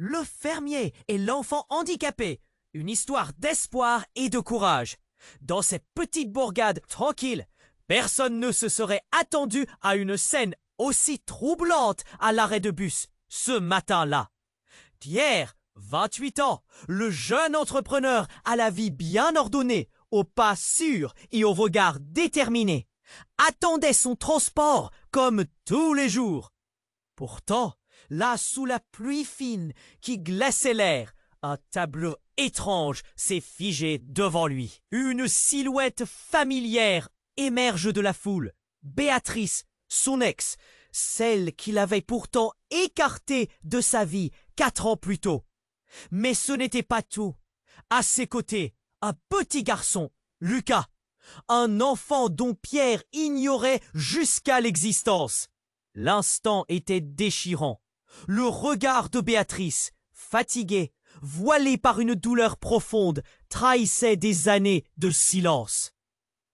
Le fermier et l'enfant handicapé. Une histoire d'espoir et de courage. Dans cette petite bourgade tranquille, personne ne se serait attendu à une scène aussi troublante à l'arrêt de bus ce matin-là. Pierre, 28 ans, le jeune entrepreneur à la vie bien ordonnée, au pas sûr et au regard déterminé, attendait son transport comme tous les jours. Pourtant, là, sous la pluie fine qui glaçait l'air, un tableau étrange s'est figé devant lui. Une silhouette familière émerge de la foule. Béatrice, son ex, celle qu'il avait pourtant écartée de sa vie 4 ans plus tôt. Mais ce n'était pas tout. À ses côtés, un petit garçon, Lucas, un enfant dont Pierre ignorait jusqu'à l'existence. L'instant était déchirant. Le regard de Béatrice, fatiguée, voilée par une douleur profonde, trahissait des années de silence.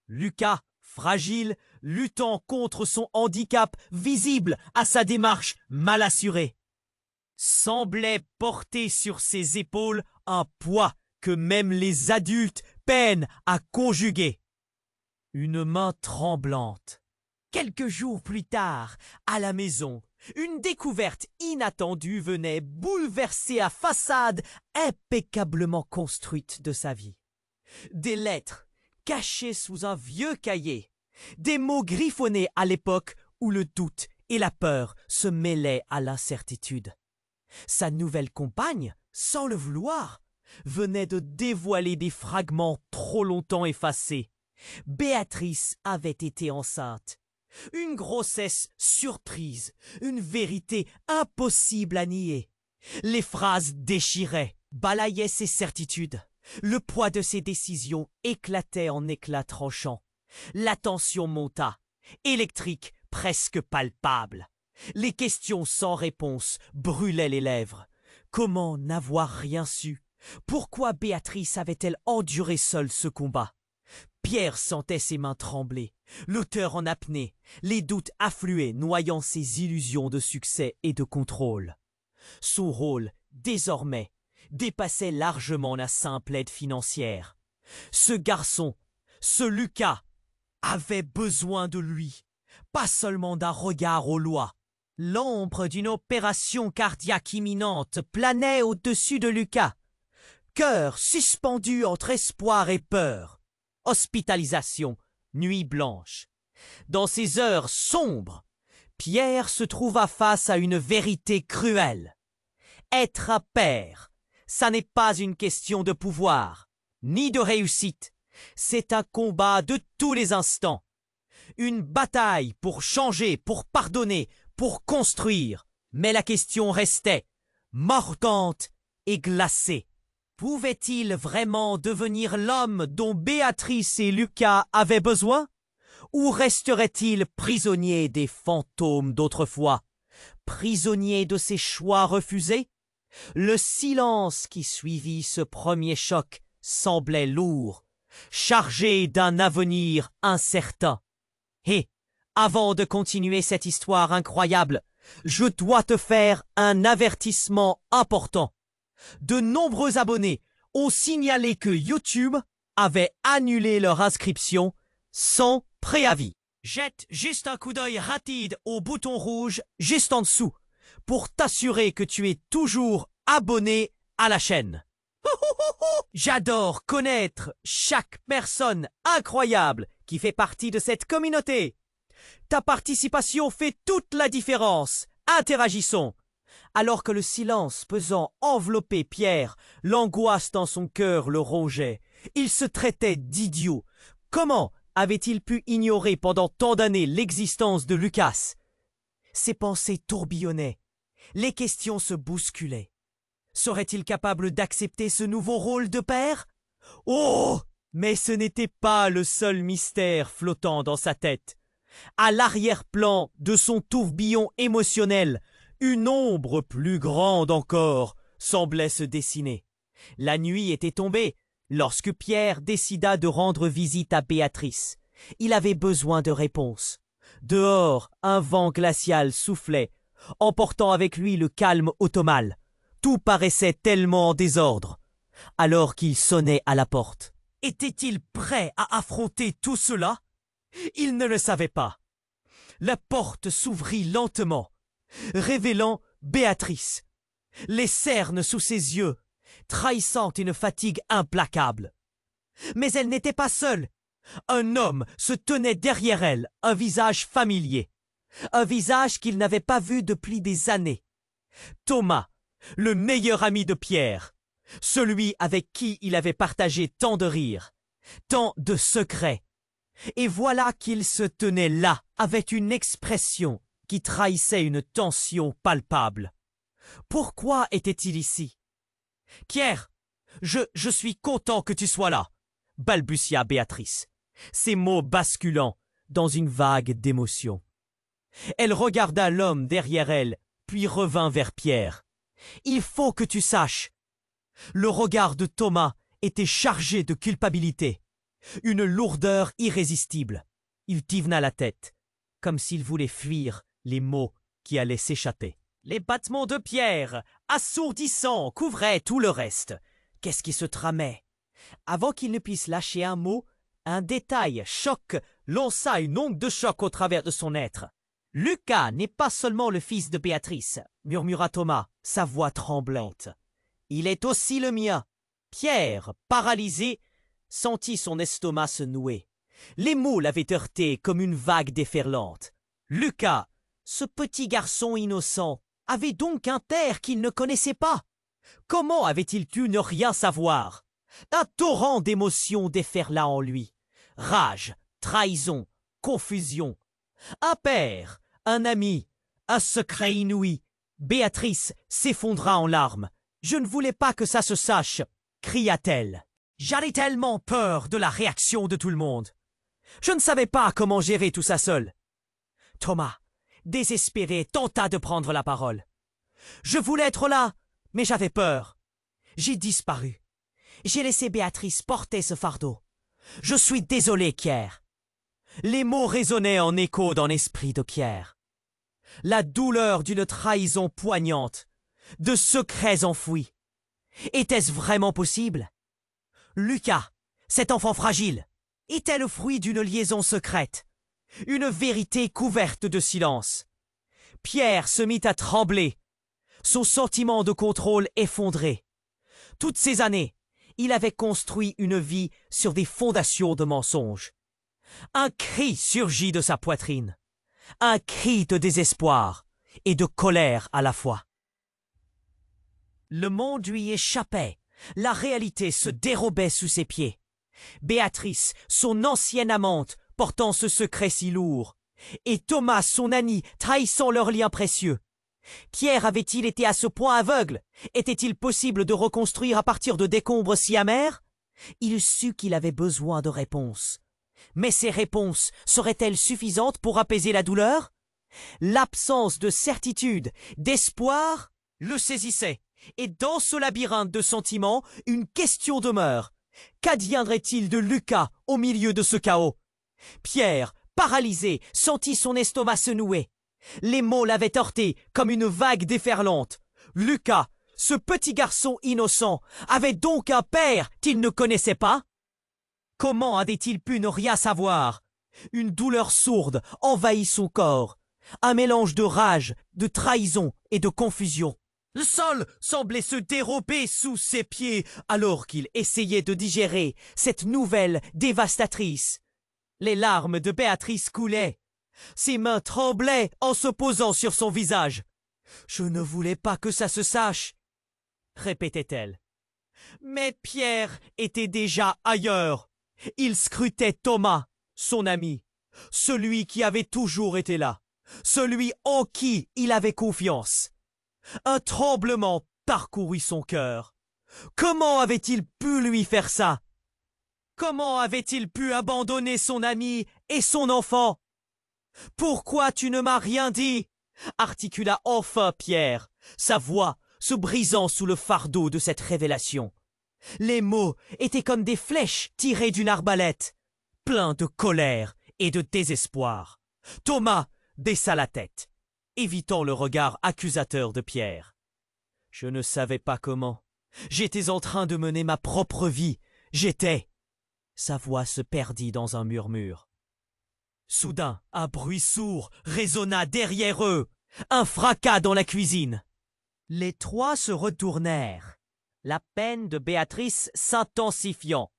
Lucas, fragile, luttant contre son handicap visible à sa démarche mal assurée, semblait porter sur ses épaules un poids que même les adultes peinent à conjuguer. Une main tremblante. Quelques jours plus tard, à la maison, une découverte inattendue venait bouleverser la façade impeccablement construite de sa vie. Des lettres cachées sous un vieux cahier, des mots griffonnés à l'époque où le doute et la peur se mêlaient à l'incertitude. Sa nouvelle compagne, sans le vouloir, venait de dévoiler des fragments trop longtemps effacés. Béatrice avait été enceinte. Une grossesse surprise, une vérité impossible à nier. Les phrases déchiraient, balayaient ses certitudes. Le poids de ses décisions éclatait en éclats tranchants. La tension monta, électrique, presque palpable. Les questions sans réponse brûlaient les lèvres. Comment n'avoir rien su? Pourquoi Béatrice avait-elle enduré seule ce combat? Pierre sentait ses mains trembler, l'auteur en apnée, les doutes affluaient, noyant ses illusions de succès et de contrôle. Son rôle, désormais, dépassait largement la simple aide financière. Ce garçon, ce Lucas, avait besoin de lui, pas seulement d'un regard aux lois. L'ombre d'une opération cardiaque imminente planait au-dessus de Lucas. Cœur suspendu entre espoir et peur. Hospitalisation, nuit blanche. Dans ces heures sombres, Pierre se trouva face à une vérité cruelle. Être un père, ça n'est pas une question de pouvoir, ni de réussite. C'est un combat de tous les instants. Une bataille pour changer, pour pardonner, pour construire. Mais la question restait, mordante et glacée. Pouvait-il vraiment devenir l'homme dont Béatrice et Lucas avaient besoin? Ou resterait-il prisonnier des fantômes d'autrefois? Prisonnier de ses choix refusés? Le silence qui suivit ce premier choc semblait lourd, chargé d'un avenir incertain. Et, avant de continuer cette histoire incroyable, je dois te faire un avertissement important. De nombreux abonnés ont signalé que YouTube avait annulé leur inscription sans préavis. Jette juste un coup d'œil rapide au bouton rouge juste en dessous pour t'assurer que tu es toujours abonné à la chaîne. J'adore connaître chaque personne incroyable qui fait partie de cette communauté. Ta participation fait toute la différence. Interagissons. Alors que le silence pesant enveloppait Pierre, l'angoisse dans son cœur le rongeait. Il se traitait d'idiot. Comment avait-il pu ignorer pendant tant d'années l'existence de Lucas? Ses pensées tourbillonnaient. Les questions se bousculaient. Serait-il capable d'accepter ce nouveau rôle de père? Oh! Mais ce n'était pas le seul mystère flottant dans sa tête. À l'arrière-plan de son tourbillon émotionnel, une ombre plus grande encore semblait se dessiner. La nuit était tombée lorsque Pierre décida de rendre visite à Béatrice. Il avait besoin de réponses. Dehors, un vent glacial soufflait, emportant avec lui le calme automnal. Tout paraissait tellement en désordre, alors qu'il sonnait à la porte. Était-il prêt à affronter tout cela? Il ne le savait pas. La porte s'ouvrit lentement, révélant Béatrice, les cernes sous ses yeux, trahissant une fatigue implacable. Mais elle n'était pas seule. Un homme se tenait derrière elle, un visage familier, un visage qu'il n'avait pas vu depuis des années. Thomas, le meilleur ami de Pierre, celui avec qui il avait partagé tant de rires, tant de secrets. Et voilà qu'il se tenait là, avec une expression qui trahissait une tension palpable. Pourquoi était-il ici? « Pierre, je suis content que tu sois là !» balbutia Béatrice, ses mots basculant dans une vague d'émotion. Elle regarda l'homme derrière elle, puis revint vers Pierre. « Il faut que tu saches. » Le regard de Thomas était chargé de culpabilité, une lourdeur irrésistible. Il tivna la tête, comme s'il voulait fuir les mots qui allaient s'échapper. Les battements de Pierre, assourdissants, couvraient tout le reste. Qu'est-ce qui se tramait? Avant qu'il ne puisse lâcher un mot, un détail, choc, lança une onde de choc au travers de son être. « Lucas n'est pas seulement le fils de Béatrice, » murmura Thomas, sa voix tremblante. « Il est aussi le mien. » Pierre, paralysé, sentit son estomac se nouer. Les mots l'avaient heurté comme une vague déferlante. Lucas, ce petit garçon innocent, avait donc un père qu'il ne connaissait pas. Comment avait-il pu ne rien savoir? Un torrent d'émotions déferla en lui. Rage, trahison, confusion. Un père, un ami, un secret inouï. Béatrice s'effondra en larmes. « Je ne voulais pas que ça se sache !» cria-t-elle. J'avais tellement peur de la réaction de tout le monde. Je ne savais pas comment gérer tout ça seul. Thomas, désespéré, tenta de prendre la parole. Je voulais être là, mais j'avais peur. J'ai disparu. J'ai laissé Béatrice porter ce fardeau. Je suis désolé, Pierre. Les mots résonnaient en écho dans l'esprit de Pierre. La douleur d'une trahison poignante, de secrets enfouis. Était-ce vraiment possible? Lucas, cet enfant fragile, était le fruit d'une liaison secrète, une vérité couverte de silence. Pierre se mit à trembler, son sentiment de contrôle effondré. Toutes ces années, il avait construit une vie sur des fondations de mensonges. Un cri surgit de sa poitrine, un cri de désespoir et de colère à la fois. Le monde lui échappait, la réalité se dérobait sous ses pieds. Béatrice, son ancienne amante, portant ce secret si lourd, et Thomas, son ami, trahissant leur lien précieux. Pierre avait-il été à ce point aveugle? Était-il possible de reconstruire à partir de décombres si amers? Il sut qu'il avait besoin de réponses. Mais ces réponses seraient-elles suffisantes pour apaiser la douleur? L'absence de certitude, d'espoir, le saisissait, et dans ce labyrinthe de sentiments, une question demeure. Qu'adviendrait-il de Lucas au milieu de ce chaos? Pierre, paralysé, sentit son estomac se nouer. Les mots l'avaient heurté comme une vague déferlante. Lucas, ce petit garçon innocent, avait donc un père qu'il ne connaissait pas? Comment avait-il pu ne rien savoir? Une douleur sourde envahit son corps, un mélange de rage, de trahison et de confusion. Le sol semblait se dérober sous ses pieds alors qu'il essayait de digérer cette nouvelle dévastatrice. Les larmes de Béatrice coulaient. Ses mains tremblaient en se posant sur son visage. « Je ne voulais pas que ça se sache !» répétait-elle. Mais Pierre était déjà ailleurs. Il scrutait Thomas, son ami, celui qui avait toujours été là, celui en qui il avait confiance. Un tremblement parcourut son cœur. Comment avait-il pu lui faire ça? Comment avait-il pu abandonner son ami et son enfant? « Pourquoi tu ne m'as rien dit ?» articula enfin Pierre, sa voix se brisant sous le fardeau de cette révélation. Les mots étaient comme des flèches tirées d'une arbalète, pleins de colère et de désespoir. Thomas baissa la tête, évitant le regard accusateur de Pierre. « Je ne savais pas comment. J'étais en train de mener ma propre vie. J'étais... Sa voix se perdit dans un murmure. Soudain, un bruit sourd résonna derrière eux. Un fracas dans la cuisine. Les trois se retournèrent, la peine de Béatrice s'intensifiant.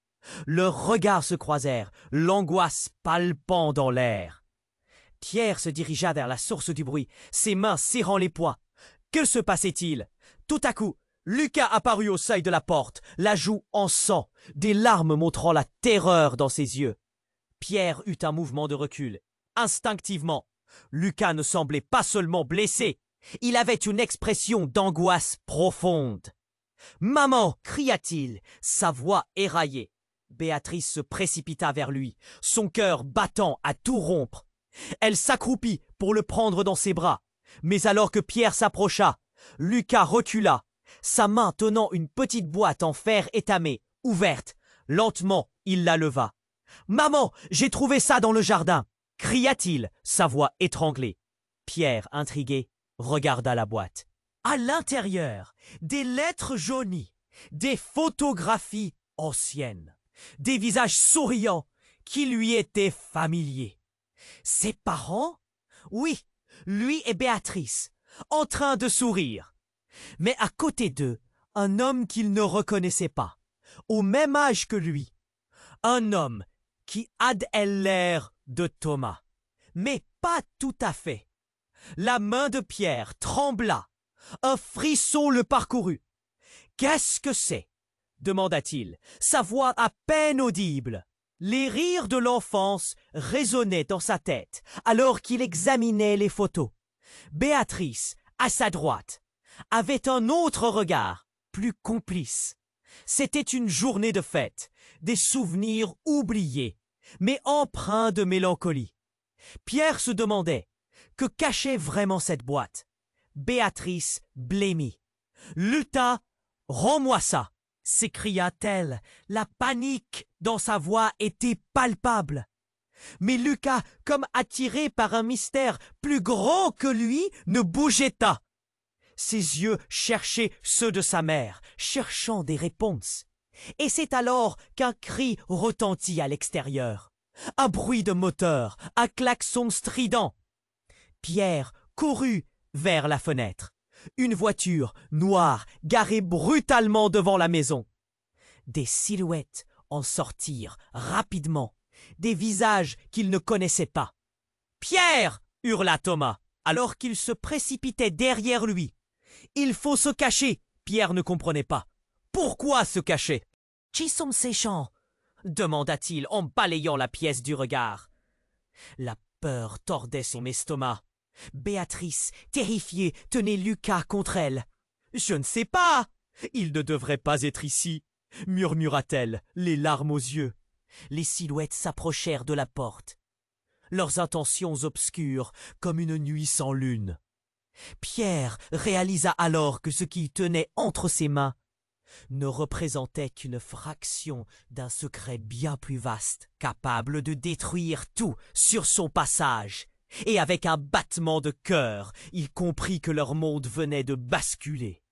Leurs regards se croisèrent, l'angoisse palpant dans l'air. Pierre se dirigea vers la source du bruit, ses mains serrant les poings. Que se passait-il? Tout à coup, Lucas apparut au seuil de la porte, la joue en sang, des larmes montrant la terreur dans ses yeux. Pierre eut un mouvement de recul. Instinctivement, Lucas ne semblait pas seulement blessé, il avait une expression d'angoisse profonde. « Maman !» cria-t-il, sa voix éraillée. Béatrice se précipita vers lui, son cœur battant à tout rompre. Elle s'accroupit pour le prendre dans ses bras, mais alors que Pierre s'approcha, Lucas recula, sa main tenant une petite boîte en fer étamé, ouverte. Lentement, il la leva. « Maman, j'ai trouvé ça dans le jardin !» cria-t-il, sa voix étranglée. Pierre, intrigué, regarda la boîte. À l'intérieur, des lettres jaunies, des photographies anciennes, des visages souriants qui lui étaient familiers. Ses parents? Oui, lui et Béatrice, en train de sourire. Mais à côté d'eux, un homme qu'il ne reconnaissait pas, au même âge que lui. Un homme qui had l'air de Thomas, mais pas tout à fait. La main de Pierre trembla. Un frisson le parcourut. « Qu'est-ce que c'est » demanda-t-il, sa voix à peine audible. Les rires de l'enfance résonnaient dans sa tête alors qu'il examinait les photos. Béatrice, à sa droite, avait un autre regard, plus complice. C'était une journée de fête, des souvenirs oubliés, mais empreints de mélancolie. Pierre se demandait que cachait vraiment cette boîte. Béatrice blêmit. « Lucas, rends-moi ça !» s'écria-t-elle. La panique dans sa voix était palpable. Mais Lucas, comme attiré par un mystère plus grand que lui, ne bougeait pas. Ses yeux cherchaient ceux de sa mère, cherchant des réponses. Et c'est alors qu'un cri retentit à l'extérieur. Un bruit de moteur, un klaxon strident. Pierre courut vers la fenêtre. Une voiture noire garée brutalement devant la maison. Des silhouettes en sortirent rapidement, des visages qu'il ne connaissait pas. « Pierre !» hurla Thomas, alors qu'il se précipitait derrière lui. « Il faut se cacher !» Pierre ne comprenait pas. « Pourquoi se cacher ?»« Qui sont ces gens ?» demanda-t-il en balayant la pièce du regard. La peur tordait son estomac. Béatrice, terrifiée, tenait Lucas contre elle. « Je ne sais pas. Il ne devrait pas être ici, » murmura-t-elle, les larmes aux yeux. Les silhouettes s'approchèrent de la porte. Leurs intentions obscures comme une nuit sans lune. Pierre réalisa alors que ce qu'il tenait entre ses mains ne représentait qu'une fraction d'un secret bien plus vaste, capable de détruire tout sur son passage. Et avec un battement de cœur, il comprit que leur monde venait de basculer.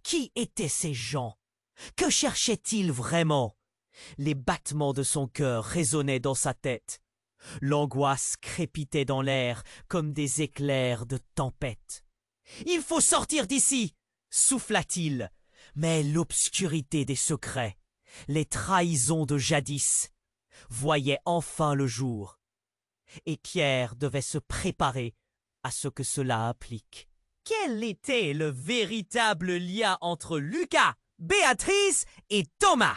Qui étaient ces gens? Que cherchaient-ils vraiment? Les battements de son cœur résonnaient dans sa tête. L'angoisse crépitait dans l'air comme des éclairs de tempête. « Il faut sortir d'ici !» souffla-t-il. Mais l'obscurité des secrets, les trahisons de jadis, voyaient enfin le jour. Et Pierre devait se préparer à ce que cela implique. Quel était le véritable lien entre Lucas, Béatrice et Thomas?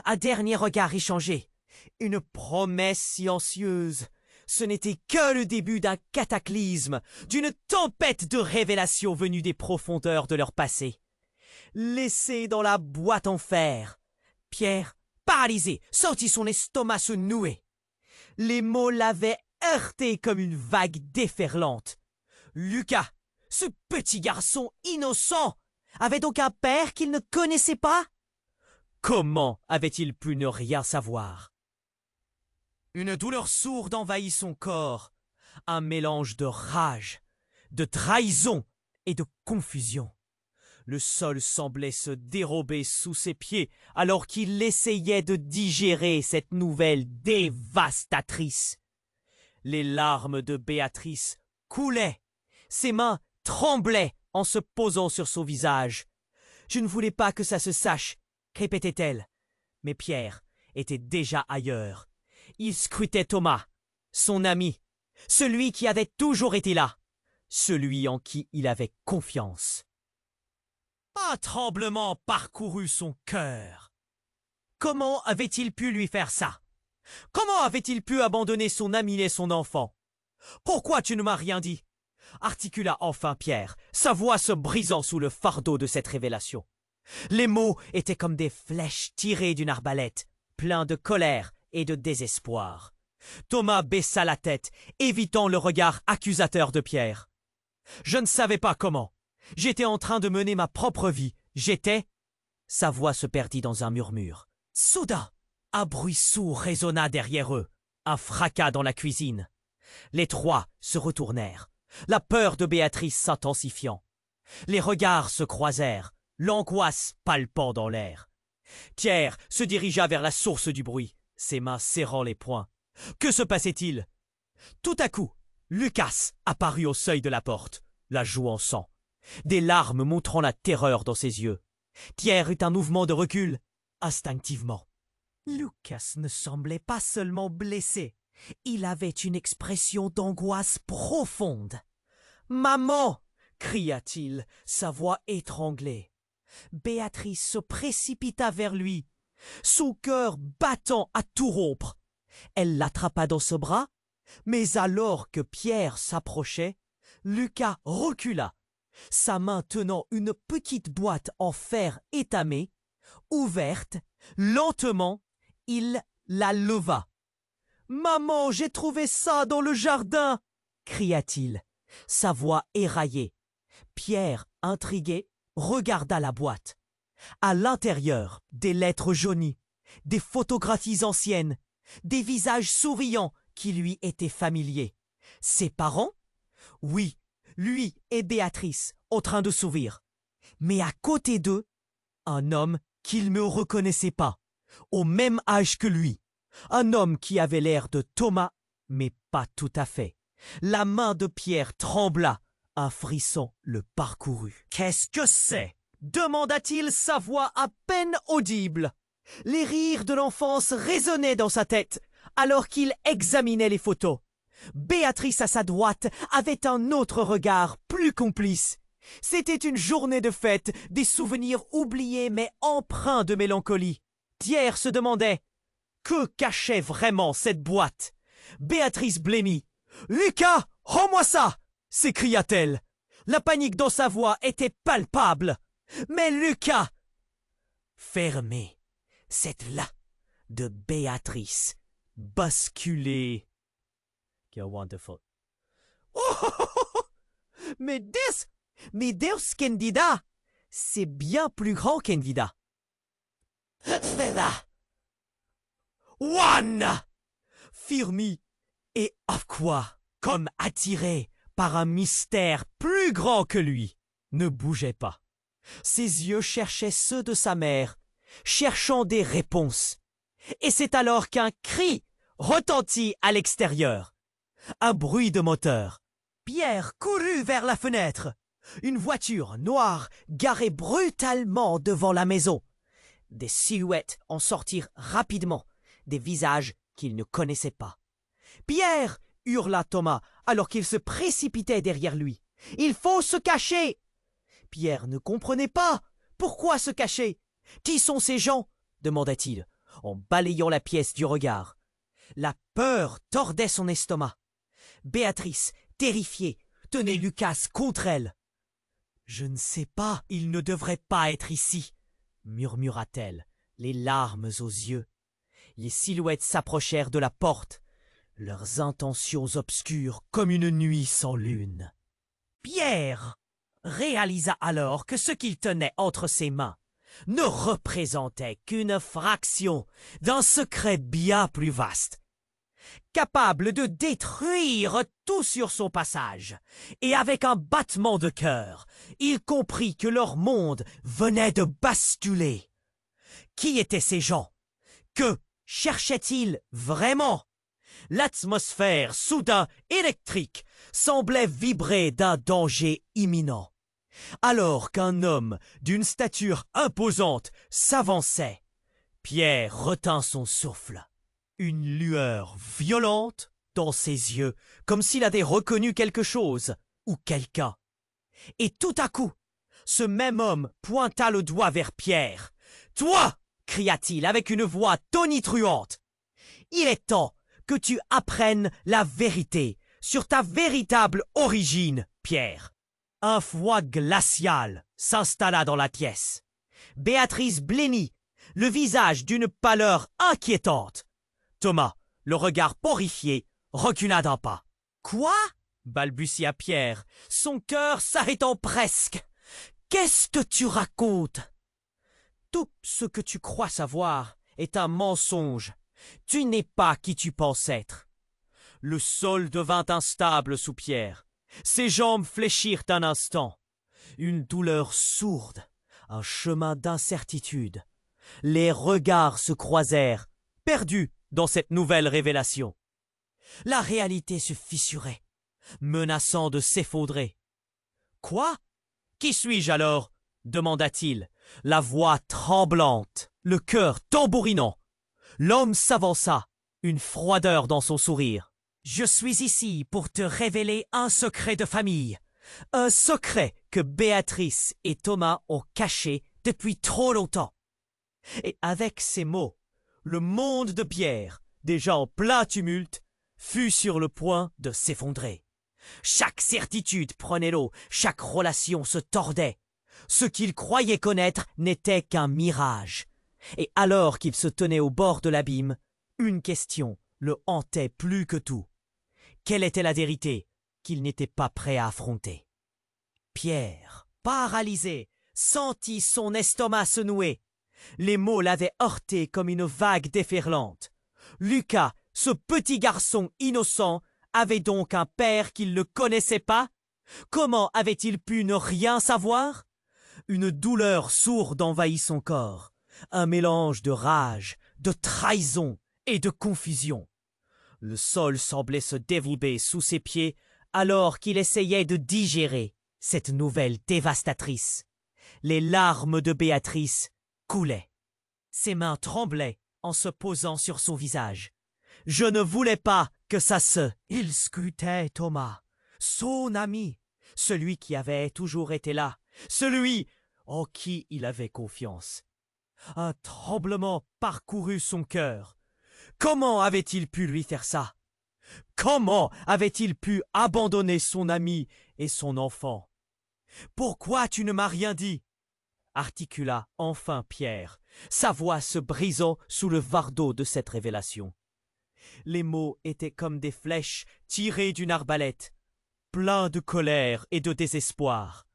Un dernier regard échangé, une promesse silencieuse. Ce n'était que le début d'un cataclysme, d'une tempête de révélations venues des profondeurs de leur passé. Laissé dans la boîte en fer, Pierre, paralysé, sentit son estomac se nouer. Les mots l'avaient heurté comme une vague déferlante. Lucas, ce petit garçon innocent, avait donc un père qu'il ne connaissait pas? Comment avait-il pu ne rien savoir? Une douleur sourde envahit son corps, un mélange de rage, de trahison et de confusion. Le sol semblait se dérober sous ses pieds alors qu'il essayait de digérer cette nouvelle dévastatrice. Les larmes de Béatrice coulaient. Ses mains tremblaient en se posant sur son visage. « Je ne voulais pas que ça se sache », répétait-elle. Mais Pierre était déjà ailleurs. Il scrutait Thomas, son ami, celui qui avait toujours été là, celui en qui il avait confiance. Un tremblement parcourut son cœur. Comment avait-il pu lui faire ça? Comment avait-il pu abandonner son ami et son enfant? Pourquoi tu ne m'as rien dit? Articula enfin Pierre, sa voix se brisant sous le fardeau de cette révélation. Les mots étaient comme des flèches tirées d'une arbalète, pleins de colère et de désespoir. Thomas baissa la tête, évitant le regard accusateur de Pierre. Je ne savais pas comment. J'étais en train de mener ma propre vie. J'étais... Sa voix se perdit dans un murmure. Soudain, un bruit sourd résonna derrière eux. Un fracas dans la cuisine. Les trois se retournèrent, la peur de Béatrice s'intensifiant. Les regards se croisèrent, l'angoisse palpant dans l'air. Pierre se dirigea vers la source du bruit, ses mains serrant les poings. Que se passait-il? Tout à coup, Lucas apparut au seuil de la porte, la joue en sang, des larmes montrant la terreur dans ses yeux. Pierre eut un mouvement de recul, instinctivement. Lucas ne semblait pas seulement blessé, il avait une expression d'angoisse profonde. « Maman !» cria-t-il, sa voix étranglée. Béatrice se précipita vers lui, son cœur battant à tout rompre. Elle l'attrapa dans ses bras, mais alors que Pierre s'approchait, Lucas recula, sa main tenant une petite boîte en fer étamé, ouverte, lentement, il la leva. « Maman, j'ai trouvé ça dans le jardin !» cria-t-il, sa voix éraillée. Pierre, intrigué, regarda la boîte. À l'intérieur, des lettres jaunies, des photographies anciennes, des visages souriants qui lui étaient familiers. Ses parents? Oui, lui et Béatrice, en train de sourire. Mais à côté d'eux, un homme qu'il ne reconnaissait pas, au même âge que lui. Un homme qui avait l'air de Thomas, mais pas tout à fait. La main de Pierre trembla, un frisson le parcourut. « Qu'est-ce que c'est ?» demanda-t-il, sa voix à peine audible. Les rires de l'enfance résonnaient dans sa tête, alors qu'il examinait les photos. Béatrice à sa droite avait un autre regard, plus complice. C'était une journée de fête, des souvenirs oubliés mais empreints de mélancolie. Pierre se demandait « Que cachait vraiment cette boîte ?» Béatrice blêmit. « Lucas, rends-moi ça !» s'écria-t-elle. La panique dans sa voix était palpable. Mais Lucas... Fermé, cette là de Béatrice, basculée. You're wonderful. Oh, mais Deus Candida, c'est bien plus grand qu'Candida. C'est là. One! Firmi et Afqua, comme attiré par un mystère plus grand que lui, ne bougeait pas. Ses yeux cherchaient ceux de sa mère, cherchant des réponses. Et c'est alors qu'un cri retentit à l'extérieur. Un bruit de moteur. Pierre courut vers la fenêtre. Une voiture noire garée brutalement devant la maison. Des silhouettes en sortirent rapidement, des visages qu'il ne connaissait pas. « Pierre !» hurla Thomas alors qu'il se précipitait derrière lui. « Il faut se cacher !» Pierre ne comprenait pas. Pourquoi se cacher? Qui sont ces gens? demanda-t-il, en balayant la pièce du regard. La peur tordait son estomac. Béatrice, terrifiée, tenait Lucas contre elle. « Je ne sais pas, il ne devrait pas être ici, » murmura-t-elle, les larmes aux yeux. Les silhouettes s'approchèrent de la porte, leurs intentions obscures comme une nuit sans lune. Pierre réalisa alors que ce qu'il tenait entre ses mains ne représentait qu'une fraction d'un secret bien plus vaste. capable de détruire tout sur son passage. Et avec un battement de cœur, il comprit que leur monde venait de basculer. Qui étaient ces gens? Que cherchaient-ils vraiment? L'atmosphère, soudain électrique, semblait vibrer d'un danger imminent. Alors qu'un homme d'une stature imposante s'avançait, Pierre retint son souffle. Une lueur violente dans ses yeux, comme s'il avait reconnu quelque chose ou quelqu'un. Et tout à coup, ce même homme pointa le doigt vers Pierre. « Toi !» cria-t-il avec une voix tonitruante. « Il est temps que tu apprennes la vérité sur ta véritable origine, Pierre. » Un froid glacial s'installa dans la pièce. Béatrice blêmit, le visage d'une pâleur inquiétante. Thomas, le regard horrifié, recula d'un pas. « Quoi ?» balbutia Pierre, son cœur s'arrêtant presque. « Qu'est-ce que tu racontes ?» « Tout ce que tu crois savoir est un mensonge. Tu n'es pas qui tu penses être. » Le sol devint instable sous Pierre. Ses jambes fléchirent un instant. Une douleur sourde, un chemin d'incertitude. Les regards se croisèrent, perdus dans cette nouvelle révélation. La réalité se fissurait, menaçant de s'effondrer. « Quoi? Qui suis-je alors ?» demanda-t-il, la voix tremblante, le cœur tambourinant. L'homme s'avança, une froideur dans son sourire. « Je suis ici pour te révéler un secret de famille, un secret que Béatrice et Thomas ont caché depuis trop longtemps. » Et avec ces mots, le monde de Pierre, déjà en plein tumulte, fut sur le point de s'effondrer. Chaque certitude prenait l'eau, chaque relation se tordait. Ce qu'il croyait connaître n'était qu'un mirage. Et alors qu'il se tenait au bord de l'abîme, une question le hantait plus que tout. Quelle était la vérité qu'il n'était pas prêt à affronter? Pierre, paralysé, sentit son estomac se nouer. Les mots l'avaient heurté comme une vague déferlante. Lucas, ce petit garçon innocent, avait donc un père qu'il ne connaissait pas? Comment avait-il pu ne rien savoir? Une douleur sourde envahit son corps, un mélange de rage, de trahison et de confusion. Le sol semblait se dérober sous ses pieds alors qu'il essayait de digérer cette nouvelle dévastatrice. Les larmes de Béatrice coulaient. Ses mains tremblaient en se posant sur son visage. Je ne voulais pas que ça se... Il scrutait Thomas, son ami, celui qui avait toujours été là, celui en qui il avait confiance. Un tremblement parcourut son cœur. Comment avait-il pu lui faire ça? Comment avait-il pu abandonner son ami et son enfant? Pourquoi tu ne m'as rien dit? Articula enfin Pierre, sa voix se brisant sous le fardeau de cette révélation. Les mots étaient comme des flèches tirées d'une arbalète, pleins de colère et de désespoir.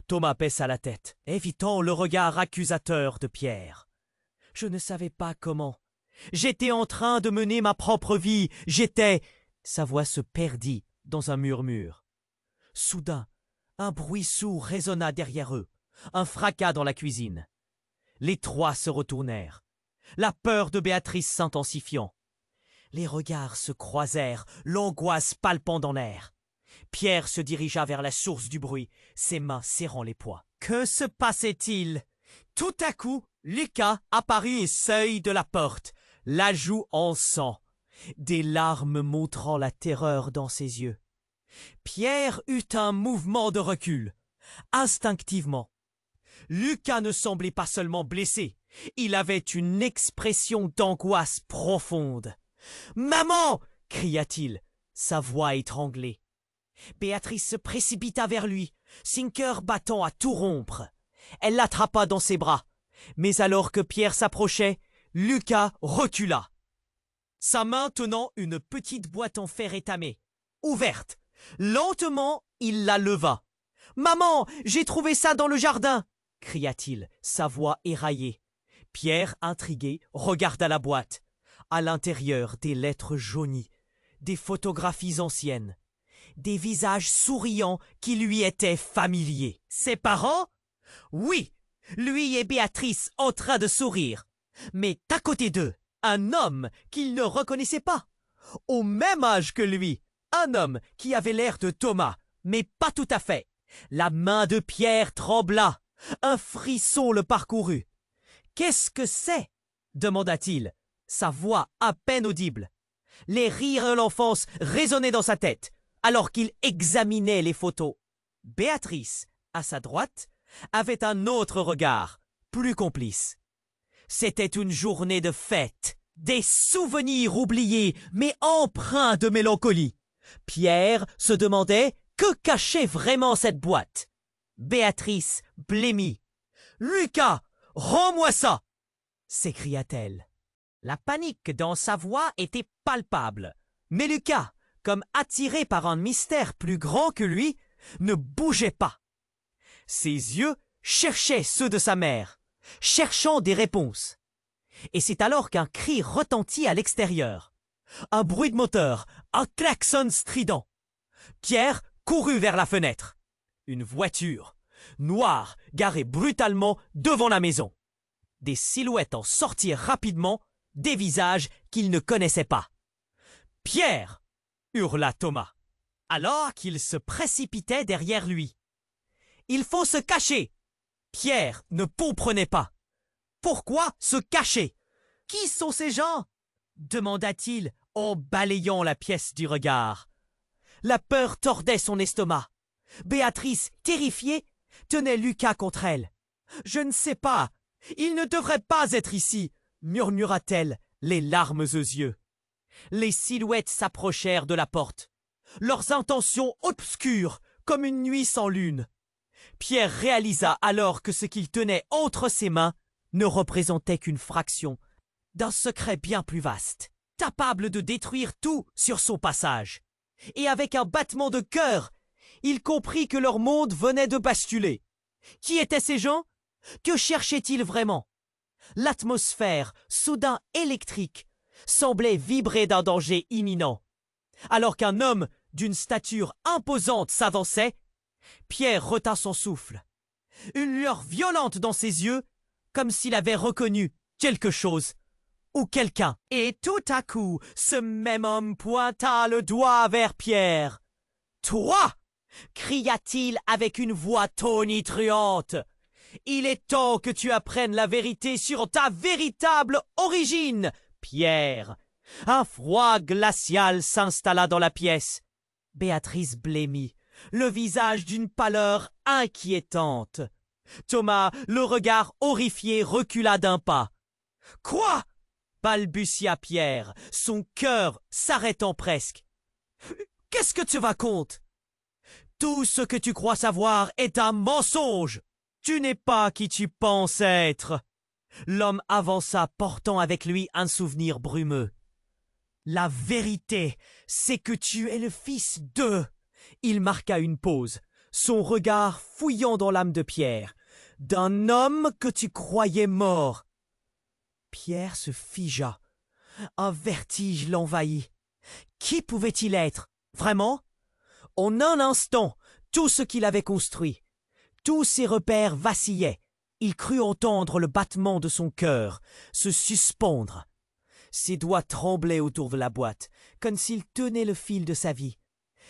Thomas baissa la tête, évitant le regard accusateur de Pierre. « Je ne savais pas comment. J'étais en train de mener ma propre vie. J'étais... » Sa voix se perdit dans un murmure. Soudain, un bruit sourd résonna derrière eux, un fracas dans la cuisine. Les trois se retournèrent, la peur de Béatrice s'intensifiant. Les regards se croisèrent, l'angoisse palpant dans l'air. Pierre se dirigea vers la source du bruit, ses mains serrant les poings. Que se passait-il? Tout à coup, Lucas apparut au seuil de la porte, la joue en sang, des larmes montrant la terreur dans ses yeux. Pierre eut un mouvement de recul, instinctivement. Lucas ne semblait pas seulement blessé, il avait une expression d'angoisse profonde. « Maman !» cria-t-il, sa voix étranglée. Béatrice se précipita vers lui, son cœur battant à tout rompre. Elle l'attrapa dans ses bras, mais alors que Pierre s'approchait, Lucas recula. Sa main tenant une petite boîte en fer étamé, ouverte. Lentement, il la leva. « Maman, j'ai trouvé ça dans le jardin !» cria-t-il, sa voix éraillée. Pierre, intrigué, regarda la boîte. À l'intérieur, des lettres jaunies, des photographies anciennes, des visages souriants qui lui étaient familiers. Ses parents? Oui, lui et Béatrice en train de sourire. Mais à côté d'eux, un homme qu'il ne reconnaissait pas. Au même âge que lui, un homme qui avait l'air de Thomas, mais pas tout à fait. La main de Pierre trembla. Un frisson le parcourut. « Qu'est-ce que c'est » demanda-t-il, sa voix à peine audible. Les rires de l'enfance résonnaient dans sa tête, alors qu'il examinait les photos. Béatrice, à sa droite, avait un autre regard, plus complice. C'était une journée de fête, des souvenirs oubliés, mais empreints de mélancolie. Pierre se demandait que cachait vraiment cette boîte. Béatrice blêmit. « Lucas, rends-moi ça !» s'écria-t-elle. La panique dans sa voix était palpable. Mais Lucas, comme attiré par un mystère plus grand que lui, ne bougeait pas. Ses yeux cherchaient ceux de sa mère, cherchant des réponses. Et c'est alors qu'un cri retentit à l'extérieur. Un bruit de moteur, un klaxon strident. Pierre courut vers la fenêtre. Une voiture, noire, garée brutalement devant la maison. Des silhouettes en sortirent rapidement, des visages qu'il ne connaissait pas. « Pierre !» hurla Thomas, alors qu'il se précipitait derrière lui. « Il faut se cacher !» Pierre ne comprenait pas. « Pourquoi se cacher? Qui sont ces gens ?» demanda-t-il en balayant la pièce du regard. La peur tordait son estomac. Béatrice, terrifiée, tenait Lucas contre elle. « Je ne sais pas. Il ne devrait pas être ici, » murmura-t-elle, les larmes aux yeux. Les silhouettes s'approchèrent de la porte. Leurs intentions obscures, comme une nuit sans lune. Pierre réalisa alors que ce qu'il tenait entre ses mains ne représentait qu'une fraction d'un secret bien plus vaste, capable de détruire tout sur son passage. Et avec un battement de cœur, il comprit que leur monde venait de basculer. Qui étaient ces gens? Que cherchaient-ils vraiment? L'atmosphère, soudain électrique, semblait vibrer d'un danger imminent. Alors qu'un homme d'une stature imposante s'avançait, Pierre retint son souffle. Une lueur violente dans ses yeux, comme s'il avait reconnu quelque chose ou quelqu'un. Et tout à coup, ce même homme pointa le doigt vers Pierre. « Toi !» cria-t-il avec une voix tonitruante. « Il est temps que tu apprennes la vérité sur ta véritable origine, Pierre !» Un froid glacial s'installa dans la pièce. Béatrice blêmit, le visage d'une pâleur inquiétante. Thomas, le regard horrifié, recula d'un pas. « Quoi ?» balbutia Pierre, son cœur s'arrêtant presque. « Qu'est-ce que tu racontes ? Tout ce que tu crois savoir est un mensonge. Tu n'es pas qui tu penses être. » L'homme avança, portant avec lui un souvenir brumeux. « La vérité, c'est que tu es le fils d'eux. » Il marqua une pause, son regard fouillant dans l'âme de Pierre. « D'un homme que tu croyais mort. » Pierre se figea. Un vertige l'envahit. Qui pouvait-il être, vraiment? En un instant, tout ce qu'il avait construit, tous ses repères vacillaient. Il crut entendre le battement de son cœur se suspendre. Ses doigts tremblaient autour de la boîte, comme s'il tenait le fil de sa vie.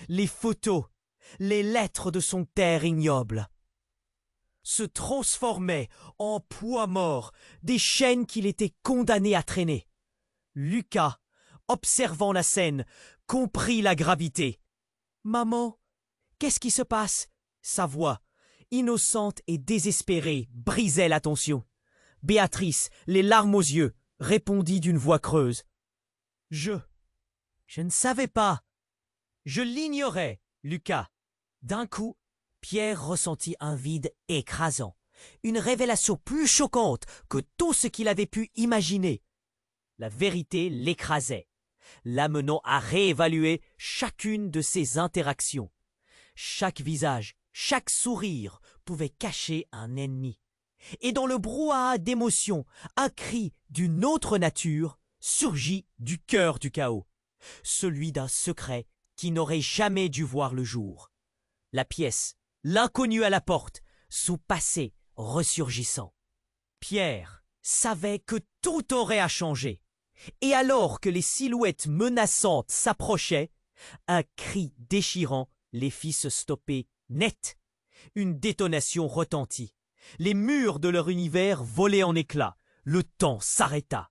Les photos, les lettres de son père ignoble se transformaient en poids mort, des chaînes qu'il était condamné à traîner. Lucas, observant la scène, comprit la gravité. « Maman, qu'est-ce qui se passe ?» Sa voix, innocente et désespérée, brisait la tension. Béatrice, les larmes aux yeux, répondit d'une voix creuse. « Je ne savais pas. Je l'ignorais, Lucas. » D'un coup, Pierre ressentit un vide écrasant, une révélation plus choquante que tout ce qu'il avait pu imaginer. La vérité l'écrasait, l'amenant à réévaluer chacune de ses interactions. Chaque visage, chaque sourire pouvait cacher un ennemi. Et dans le brouhaha d'émotions, un cri d'une autre nature surgit du cœur du chaos, celui d'un secret qui n'aurait jamais dû voir le jour. La pièce, l'inconnu à la porte, son passé ressurgissant. Pierre savait que tout aurait à changer. Et alors que les silhouettes menaçantes s'approchaient, un cri déchirant les fit se stopper net. Une détonation retentit. Les murs de leur univers volaient en éclats. Le temps s'arrêta.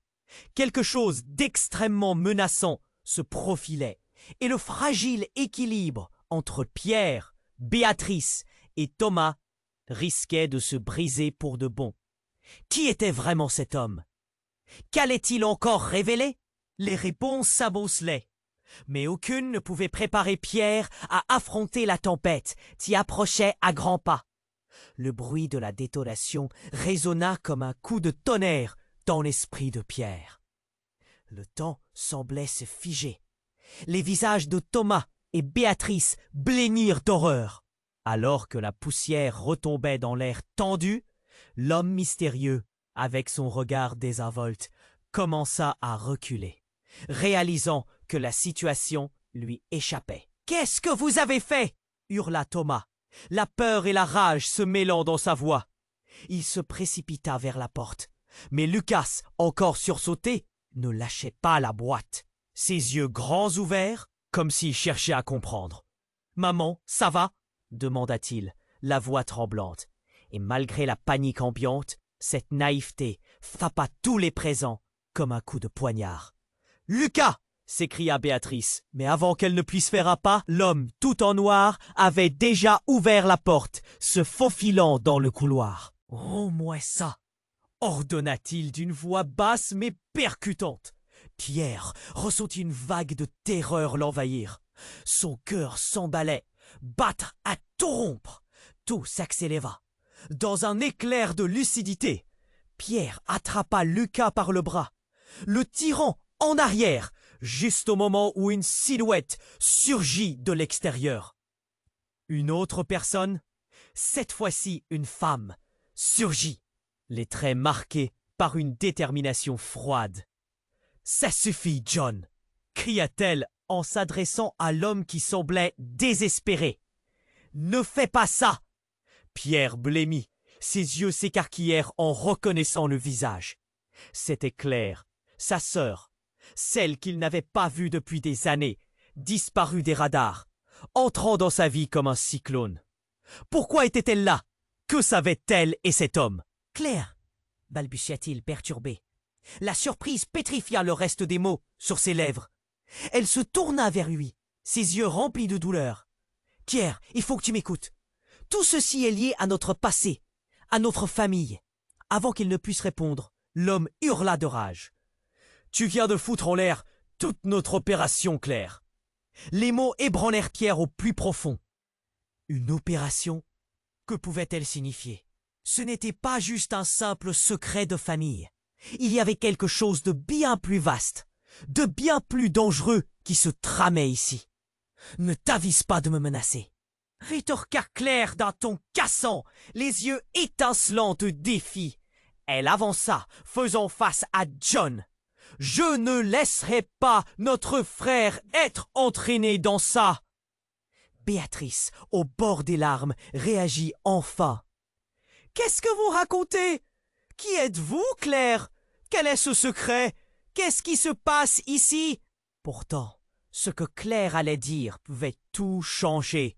Quelque chose d'extrêmement menaçant se profilait, et le fragile équilibre entre Pierre, Béatrice et Thomas risquait de se briser pour de bon. Qui était vraiment cet homme? Qu'allait-il encore révéler? Les réponses s'amoncelaient, mais aucune ne pouvait préparer Pierre à affronter la tempête qui approchait à grands pas. Le bruit de la détonation résonna comme un coup de tonnerre dans l'esprit de Pierre. Le temps semblait se figer. Les visages de Thomas et Béatrice blêmirent d'horreur. Alors que la poussière retombait dans l'air tendu, l'homme mystérieux, avec son regard désinvolte, commença à reculer, réalisant que la situation lui échappait. « Qu'est-ce que vous avez fait ?» hurla Thomas, la peur et la rage se mêlant dans sa voix. Il se précipita vers la porte, mais Lucas, encore sursauté, ne lâchait pas la boîte, ses yeux grands ouverts, comme s'il cherchait à comprendre. « Maman, ça va ?» demanda-t-il, la voix tremblante. Et malgré la panique ambiante, cette naïveté frappa tous les présents comme un coup de poignard. « Lucas !» s'écria Béatrice, mais avant qu'elle ne puisse faire un pas, l'homme tout en noir avait déjà ouvert la porte, se faufilant dans le couloir. « Rends-moi ça !» ordonna-t-il d'une voix basse mais percutante. Pierre ressentit une vague de terreur l'envahir. Son cœur s'emballait, battre à tout rompre. Tout s'accéléra. Dans un éclair de lucidité, Pierre attrapa Lucas par le bras, le tirant en arrière, juste au moment où une silhouette surgit de l'extérieur. Une autre personne, cette fois-ci une femme, surgit, les traits marqués par une détermination froide. « Ça suffit, John !» cria-t-elle en s'adressant à l'homme qui semblait désespéré. « Ne fais pas ça !» Pierre blêmit, ses yeux s'écarquillèrent en reconnaissant le visage. C'était Claire, sa sœur, celle qu'il n'avait pas vue depuis des années, disparue des radars, entrant dans sa vie comme un cyclone. Pourquoi était-elle là? Que savaient-elle et cet homme? « Claire !» balbutia-t-il perturbé. La surprise pétrifia le reste des mots sur ses lèvres. Elle se tourna vers lui, ses yeux remplis de douleur. « Pierre, il faut que tu m'écoutes. Tout ceci est lié à notre passé, à notre famille. » Avant qu'il ne puisse répondre, l'homme hurla de rage. « Tu viens de foutre en l'air toute notre opération, Claire. » Les mots ébranlèrent Pierre au plus profond. Une opération? Que pouvait-elle signifier? Ce n'était pas juste un simple secret de famille. Il y avait quelque chose de bien plus vaste, de bien plus dangereux qui se tramait ici. « Ne t'avise pas de me menacer !» rétorqua Claire d'un ton cassant, les yeux étincelants de défi. Elle avança, faisant face à John. « Je ne laisserai pas notre frère être entraîné dans ça !» Béatrice, au bord des larmes, réagit enfin. « Qu'est-ce que vous racontez? Qui êtes-vous, Claire? Quel est ce secret? Qu'est-ce qui se passe ici ?» Pourtant, ce que Claire allait dire pouvait tout changer.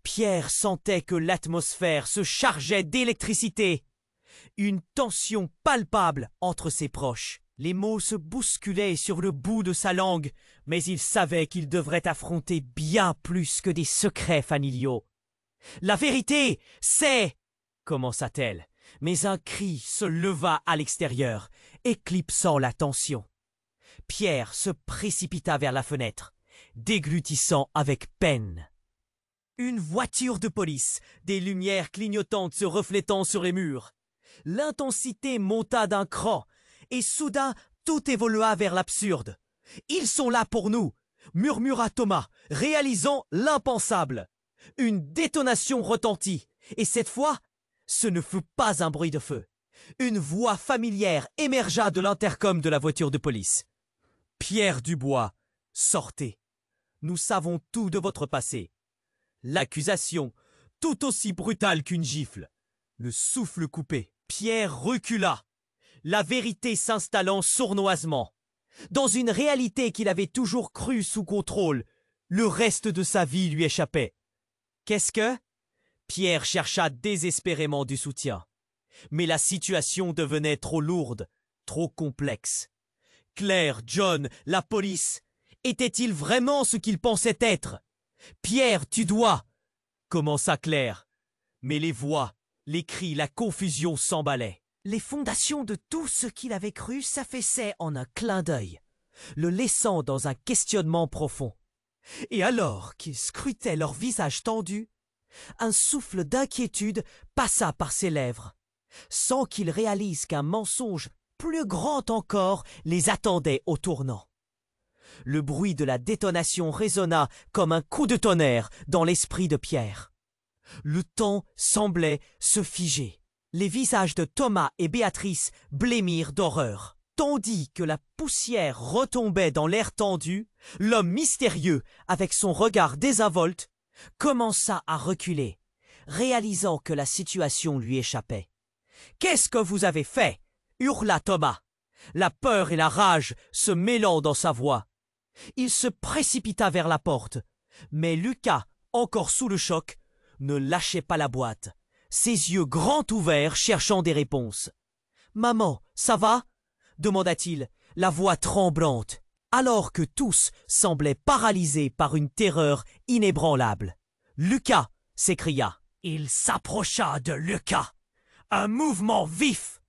Pierre sentait que l'atmosphère se chargeait d'électricité. Une tension palpable entre ses proches. Les mots se bousculaient sur le bout de sa langue, mais il savait qu'il devrait affronter bien plus que des secrets familiaux. « La vérité, c'est... » commença-t-elle, mais un cri se leva à l'extérieur, éclipsant la tension. Pierre se précipita vers la fenêtre, déglutissant avec peine. Une voiture de police, des lumières clignotantes se reflétant sur les murs. L'intensité monta d'un cran, et soudain tout évolua vers l'absurde. « Ils sont là pour nous !» murmura Thomas, réalisant l'impensable. Une détonation retentit, et cette fois, ce ne fut pas un bruit de feu. Une voix familière émergea de l'intercom de la voiture de police. Pierre Dubois, sortez. Nous savons tout de votre passé. L'accusation, tout aussi brutale qu'une gifle. Le souffle coupé. Pierre recula, la vérité s'installant sournoisement. Dans une réalité qu'il avait toujours crue sous contrôle, le reste de sa vie lui échappait. Qu'est-ce que? Pierre chercha désespérément du soutien. Mais la situation devenait trop lourde, trop complexe. Claire, John, la police, étaient-ils vraiment ce qu'ils pensaient être? Pierre, tu dois... commença Claire. Mais les voix, les cris, la confusion s'emballaient. Les fondations de tout ce qu'il avait cru s'affaissaient en un clin d'œil, le laissant dans un questionnement profond. Et alors qu'il scrutait leur visage tendu, un souffle d'inquiétude passa par ses lèvres, sans qu'il réalise qu'un mensonge plus grand encore les attendait au tournant. Le bruit de la détonation résonna comme un coup de tonnerre dans l'esprit de Pierre. Le temps semblait se figer. Les visages de Thomas et Béatrice blêmirent d'horreur. Tandis que la poussière retombait dans l'air tendu, l'homme mystérieux, avec son regard désinvolte, commença à reculer, réalisant que la situation lui échappait. « Qu'est-ce que vous avez fait ?» hurla Thomas, la peur et la rage se mêlant dans sa voix. Il se précipita vers la porte, mais Lucas, encore sous le choc, ne lâchait pas la boîte, ses yeux grands ouverts cherchant des réponses. « Maman, ça va ?» demanda-t-il, la voix tremblante, alors que tous semblaient paralysés par une terreur inébranlable. « Lucas !» s'écria. Il s'approcha de Lucas. Un mouvement vif.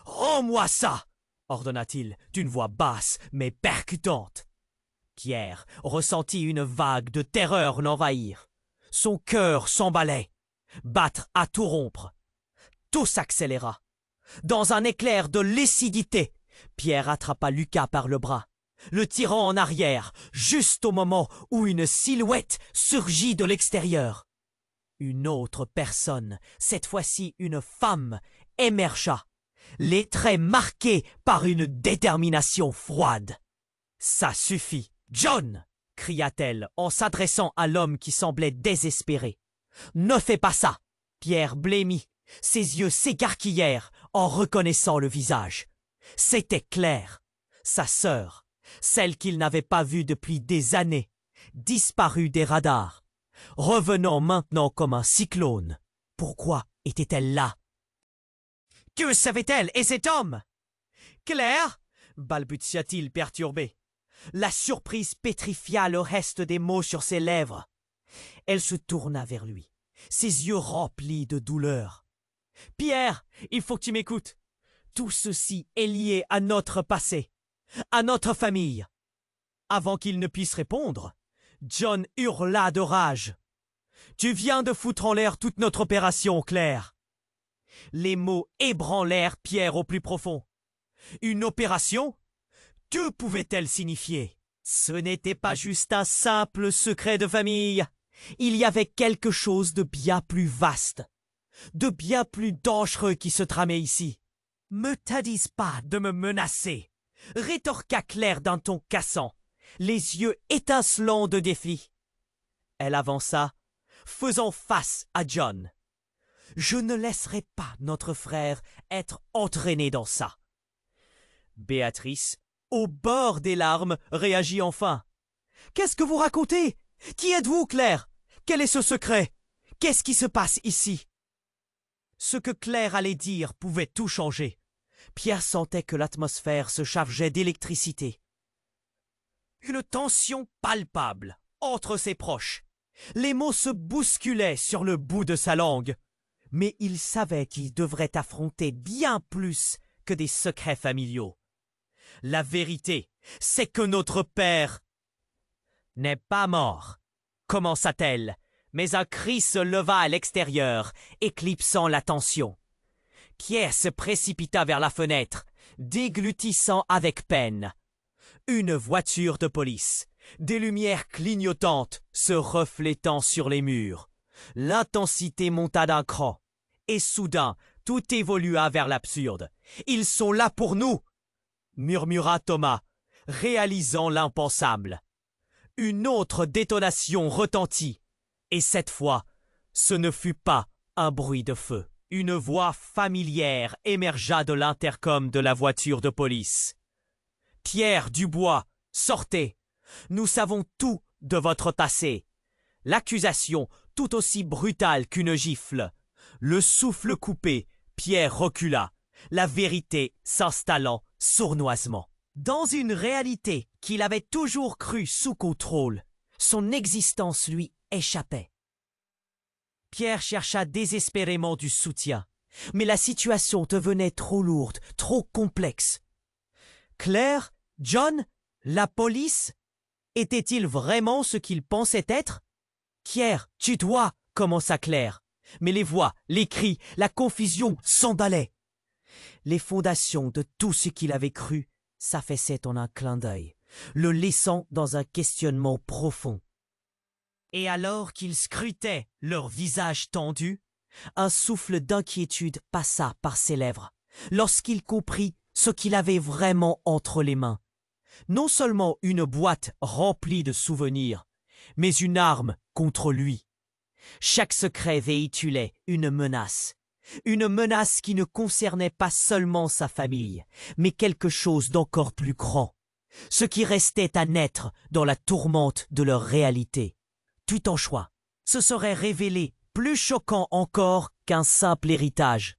« Rends-moi ça !» ordonna-t-il d'une voix basse mais percutante. Pierre ressentit une vague de terreur l'envahir. Son cœur s'emballait, battre à tout rompre. Tout s'accéléra. Dans un éclair de lucidité, Pierre attrapa Lucas par le bras, le tirant en arrière, juste au moment où une silhouette surgit de l'extérieur. Une autre personne, cette fois-ci une femme, émergea, les traits marqués par une détermination froide. « Ça suffit, John !» cria-t-elle en s'adressant à l'homme qui semblait désespéré. « Ne fais pas ça !» Pierre blêmit, ses yeux s'écarquillèrent en reconnaissant le visage. C'était Claire, sa sœur, celle qu'il n'avait pas vue depuis des années, disparue des radars, revenant maintenant comme un cyclone. Pourquoi était-elle là? Que savait-elle et cet homme? Claire, balbutia-t-il perturbé. La surprise pétrifia le reste des mots sur ses lèvres. Elle se tourna vers lui, ses yeux remplis de douleur. « Pierre, il faut que tu m'écoutes. Tout ceci est lié à notre passé, à notre famille. » Avant qu'il ne puisse répondre, John hurla de rage. « Tu viens de foutre en l'air toute notre opération, Claire. » Les mots ébranlèrent Pierre au plus profond. Une opération? Que pouvait-elle signifier? Ce n'était pas juste un simple secret de famille. Il y avait quelque chose de bien plus vaste, de bien plus dangereux qui se tramait ici. « Me t'adise pas de me menacer !» rétorqua Claire d'un ton cassant, les yeux étincelants de défi. Elle avança, faisant face à John. « Je ne laisserai pas notre frère être entraîné dans ça. » Béatrice, au bord des larmes, réagit enfin. « Qu'est-ce que vous racontez? Qui êtes-vous, Claire? Quel est ce secret? Qu'est-ce qui se passe ici ?» Ce que Claire allait dire pouvait tout changer. Pierre sentait que l'atmosphère se chargeait d'électricité. Une tension palpable entre ses proches. Les mots se bousculaient sur le bout de sa langue. Mais il savait qu'il devrait affronter bien plus que des secrets familiaux. La vérité, c'est que notre père n'est pas mort, commença-t-elle, mais un cri se leva à l'extérieur, éclipsant la tension. Pierre se précipita vers la fenêtre, déglutissant avec peine. Une voiture de police, des lumières clignotantes se reflétant sur les murs. L'intensité monta d'un cran, et soudain, tout évolua vers l'absurde. « Ils sont là pour nous !» murmura Thomas, réalisant l'impensable. Une autre détonation retentit, et cette fois, ce ne fut pas un bruit de feu. Une voix familière émergea de l'intercom de la voiture de police. « Pierre Dubois, sortez. Nous savons tout de votre passé. » L'accusation, tout aussi brutale qu'une gifle. Le souffle coupé, Pierre recula, la vérité s'installant sournoisement. Dans une réalité qu'il avait toujours crue sous contrôle, son existence lui échappait. Pierre chercha désespérément du soutien, mais la situation devenait trop lourde, trop complexe. Claire, John, la police, étaient-ils vraiment ce qu'ils pensaient être? Pierre, tu dois, commença Claire, mais les voix, les cris, la confusion s'emballaient. Les fondations de tout ce qu'il avait cru s'affaissaient en un clin d'œil, le laissant dans un questionnement profond. Et alors qu'ils scrutaient leurs visages tendus, un souffle d'inquiétude passa par ses lèvres, lorsqu'il comprit ce qu'il avait vraiment entre les mains. Non seulement une boîte remplie de souvenirs, mais une arme contre lui. Chaque secret véhiculait une menace qui ne concernait pas seulement sa famille, mais quelque chose d'encore plus grand, ce qui restait à naître dans la tourmente de leur réalité. Tout en choix, se serait révélé plus choquant encore qu'un simple héritage.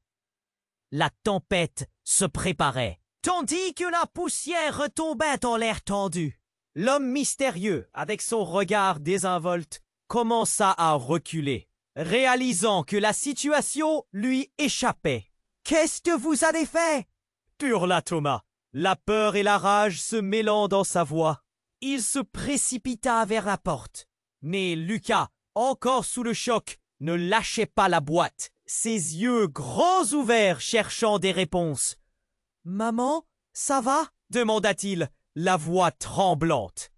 La tempête se préparait, tandis que la poussière retombait en l'air tendu. L'homme mystérieux, avec son regard désinvolte, commença à reculer, réalisant que la situation lui échappait. « Qu'est-ce que vous avez fait ?» hurla Thomas, la peur et la rage se mêlant dans sa voix. Il se précipita vers la porte. Mais Lucas, encore sous le choc, ne lâchait pas la boîte, ses yeux grands ouverts cherchant des réponses. « Maman, ça va ?» demanda-t-il, la voix tremblante.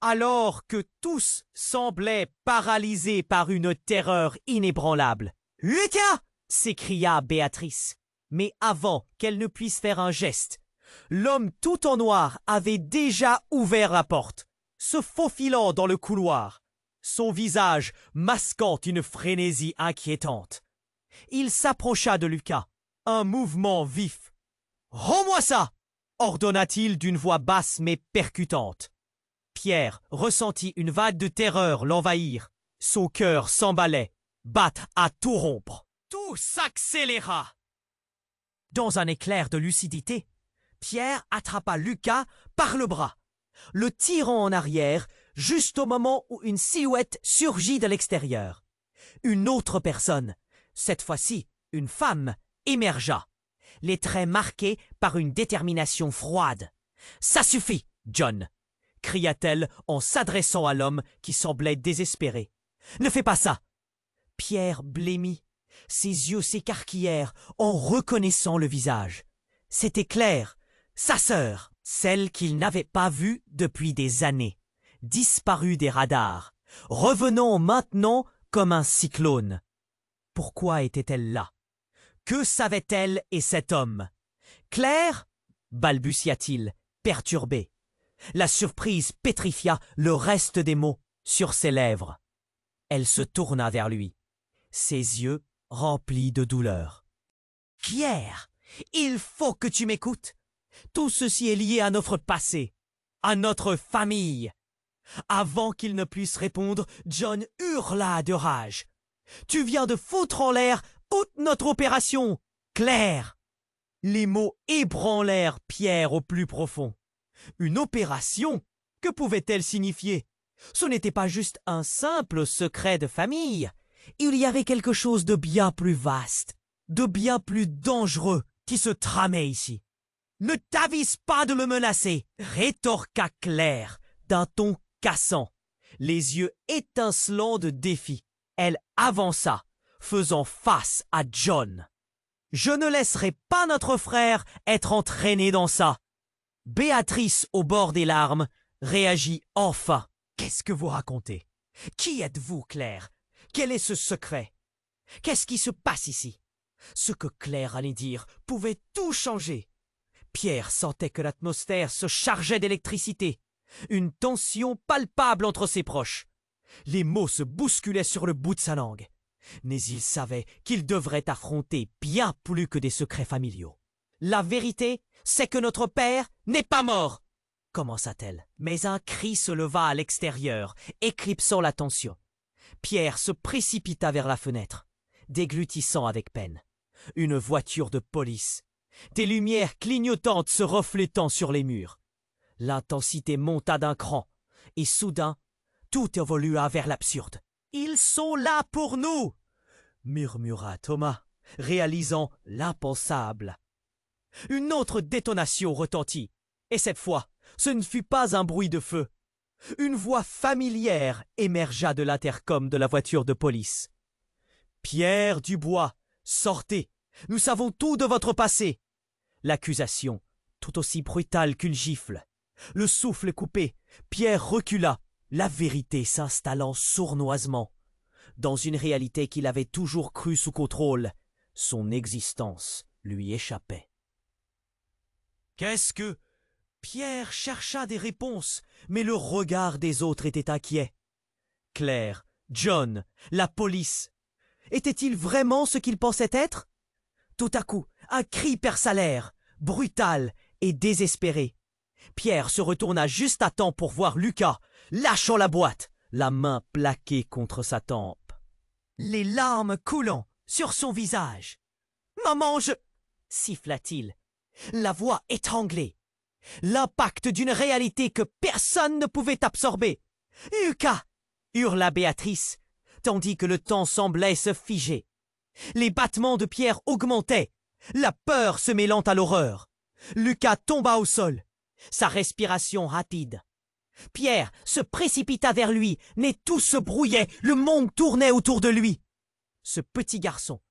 Alors que tous semblaient paralysés par une terreur inébranlable. « Lucas !» s'écria Béatrice. Mais avant qu'elle ne puisse faire un geste, l'homme tout en noir avait déjà ouvert la porte, se faufilant dans le couloir, son visage masquant une frénésie inquiétante. Il s'approcha de Lucas, un mouvement vif. « Rends-moi ça !» ordonna-t-il d'une voix basse mais percutante. Pierre ressentit une vague de terreur l'envahir. Son cœur s'emballait, battre à tout rompre. Tout s'accéléra. Dans un éclair de lucidité, Pierre attrapa Lucas par le bras, le tirant en arrière juste au moment où une silhouette surgit de l'extérieur. Une autre personne, cette fois-ci une femme, émergea, les traits marqués par une détermination froide. « Ça suffit, John !» cria-t-elle en s'adressant à l'homme qui semblait désespéré. « Ne fais pas ça !» Pierre blêmit. Ses yeux s'écarquillèrent en reconnaissant le visage. C'était Claire, sa sœur, celle qu'il n'avait pas vue depuis des années, disparue des radars, revenant maintenant comme un cyclone. Pourquoi était-elle là? Que savaient-elle et cet homme? Claire, balbutia-t-il, perturbé. La surprise pétrifia le reste des mots sur ses lèvres. Elle se tourna vers lui, ses yeux remplis de douleur. « Pierre, il faut que tu m'écoutes. Tout ceci est lié à notre passé, à notre famille. » Avant qu'il ne puisse répondre, John hurla de rage. « Tu viens de foutre en l'air toute notre opération, Claire !» Les mots ébranlèrent Pierre au plus profond. Une opération? Que pouvait-elle signifier? Ce n'était pas juste un simple secret de famille. Il y avait quelque chose de bien plus vaste, de bien plus dangereux qui se tramait ici. « Ne t'avise pas de me menacer !» rétorqua Claire d'un ton cassant, les yeux étincelants de défi. Elle avança, faisant face à John. « Je ne laisserai pas notre frère être entraîné dans ça. » Béatrice, au bord des larmes, réagit enfin. « Qu'est-ce que vous racontez? Qui êtes-vous, Claire? Quel est ce secret? Qu'est-ce qui se passe ici ?» Ce que Claire allait dire pouvait tout changer. Pierre sentait que l'atmosphère se chargeait d'électricité. Une tension palpable entre ses proches. Les mots se bousculaient sur le bout de sa langue. Mais il savait qu'il devrait affronter bien plus que des secrets familiaux. La vérité, c'est que notre père n'est pas mort, commença-t-elle. Mais un cri se leva à l'extérieur, éclipsant la tension. Pierre se précipita vers la fenêtre, déglutissant avec peine. Une voiture de police. Des lumières clignotantes se reflétant sur les murs. L'intensité monta d'un cran, et soudain, tout évolua vers l'absurde. « Ils sont là pour nous !» murmura Thomas, réalisant l'impensable. Une autre détonation retentit, et cette fois, ce ne fut pas un bruit de feu. Une voix familière émergea de l'intercom de la voiture de police. « Pierre Dubois, sortez, nous savons tout de votre passé !» L'accusation, tout aussi brutale qu'une gifle. Le souffle coupé, Pierre recula, la vérité s'installant sournoisement. Dans une réalité qu'il avait toujours crue sous contrôle, son existence lui échappait. Qu'est-ce que... Pierre chercha des réponses, mais le regard des autres était inquiet. Claire, John, la police. Était-il vraiment ce qu'il pensait être? Tout à coup, un cri perça l'air, brutal et désespéré. Pierre se retourna juste à temps pour voir Lucas, lâchant la boîte, la main plaquée contre sa tempe. Les larmes coulant sur son visage. « Maman, je... » siffla-t-il, la voix étranglée. L'impact d'une réalité que personne ne pouvait absorber. « Lucas !» hurla Béatrice, tandis que le temps semblait se figer. Les battements de Pierre augmentaient, la peur se mêlant à l'horreur. Lucas tomba au sol, sa respiration rapide. Pierre se précipita vers lui, mais tout se brouillait, le monde tournait autour de lui. Ce petit garçon,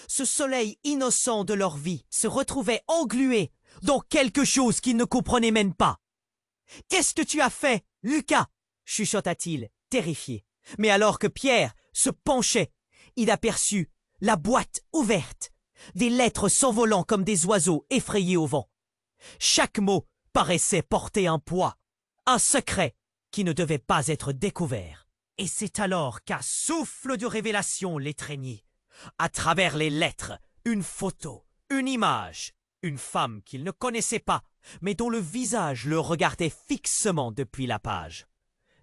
ce soleil innocent de leur vie, se retrouvait englué dans quelque chose qu'il ne comprenait même pas. « Qu'est-ce que tu as fait, Lucas ?» chuchota-t-il, terrifié. Mais alors que Pierre se penchait, il aperçut la boîte ouverte, des lettres s'envolant comme des oiseaux effrayés au vent. Chaque mot paraissait porter un poids, un secret qui ne devait pas être découvert. Et c'est alors qu'un souffle de révélation l'étreignit. À travers les lettres, une photo, une image, une femme qu'il ne connaissait pas, mais dont le visage le regardait fixement depuis la page.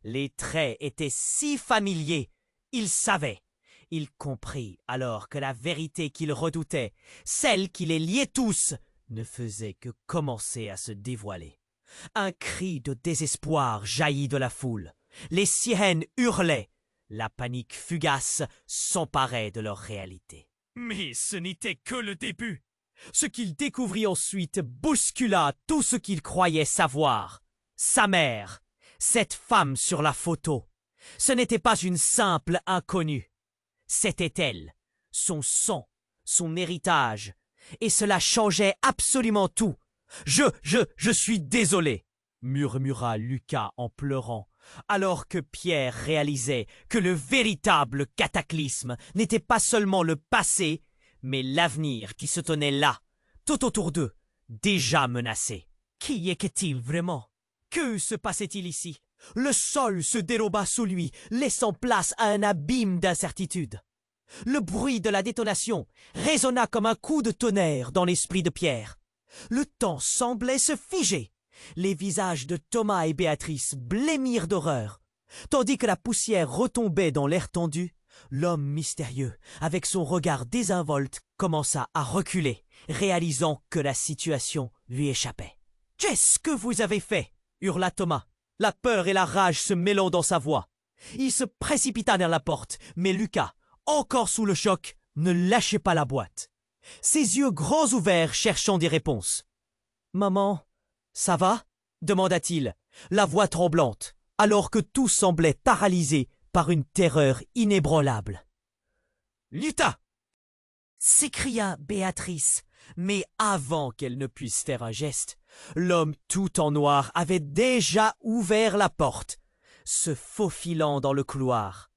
Les traits étaient si familiers, il savait. Il comprit alors que la vérité qu'il redoutait, celle qui les liait tous, ne faisait que commencer à se dévoiler. Un cri de désespoir jaillit de la foule. Les sirènes hurlaient. La panique fugace s'emparait de leur réalité. Mais ce n'était que le début. Ce qu'il découvrit ensuite bouscula tout ce qu'il croyait savoir. Sa mère, cette femme sur la photo, ce n'était pas une simple inconnue. C'était elle, son sang, son héritage, et cela changeait absolument tout. Je suis désolé, murmura Lucas en pleurant, alors que Pierre réalisait que le véritable cataclysme n'était pas seulement le passé, mais l'avenir qui se tenait là, tout autour d'eux, déjà menacé. Qui était-il vraiment? Que se passait-il ici? Le sol se déroba sous lui, laissant place à un abîme d'incertitude. Le bruit de la détonation résonna comme un coup de tonnerre dans l'esprit de Pierre. Le temps semblait se figer. Les visages de Thomas et Béatrice blêmirent d'horreur. Tandis que la poussière retombait dans l'air tendu, l'homme mystérieux, avec son regard désinvolte, commença à reculer, réalisant que la situation lui échappait. « Qu'est-ce que vous avez fait ?» hurla Thomas, la peur et la rage se mêlant dans sa voix. Il se précipita vers la porte, mais Lucas, encore sous le choc, ne lâchait pas la boîte. Ses yeux grands ouverts cherchant des réponses. « Maman, ça va ?» demanda-t-il, la voix tremblante, alors que tout semblait paralysé par une terreur inébranlable. « Lucas !» s'écria Béatrice, mais avant qu'elle ne puisse faire un geste, l'homme tout en noir avait déjà ouvert la porte, se faufilant dans le couloir,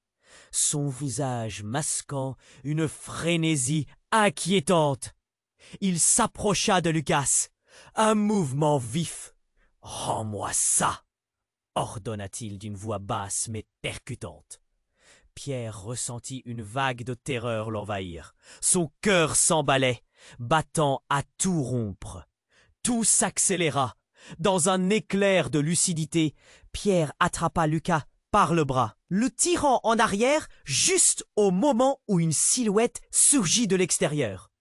son visage masquant une frénésie inquiétante. Il s'approcha de Lucas, Un mouvement vif. Rends-moi ça, ordonna-t-il d'une voix basse mais percutante. Pierre ressentit une vague de terreur l'envahir. Son cœur s'emballait, battant à tout rompre. Tout s'accéléra. Dans un éclair de lucidité, Pierre attrapa Lucas par le bras, le tirant en arrière juste au moment où une silhouette surgit de l'extérieur.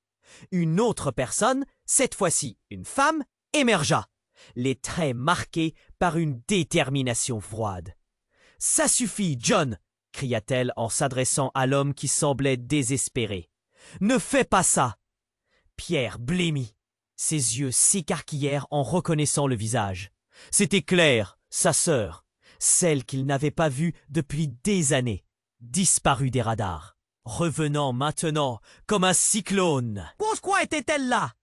Une autre personne, cette fois-ci une femme, émergea, les traits marqués par une détermination froide. « Ça suffit, John !» cria-t-elle en s'adressant à l'homme qui semblait désespéré. « Ne fais pas ça !» Pierre blêmit. Ses yeux s'écarquillèrent en reconnaissant le visage. C'était Claire, sa sœur, celle qu'il n'avait pas vue depuis des années, disparue des radars, revenant maintenant comme un cyclone. Pourquoi était-elle là?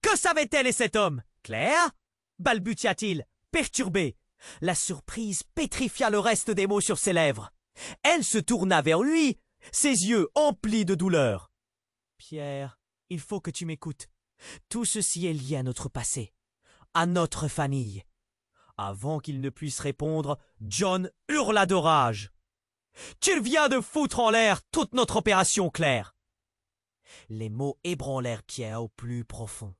Que savait-elle et cet homme? Claire? Balbutia-t-il, perturbé. La surprise pétrifia le reste des mots sur ses lèvres. Elle se tourna vers lui, ses yeux emplis de douleur. « Pierre, il faut que tu m'écoutes. Tout ceci est lié à notre passé, à notre famille. » Avant qu'il ne puisse répondre, John hurla de rage. « Tu viens de foutre en l'air toute notre opération, Claire !» Les mots ébranlèrent Pierre au plus profond.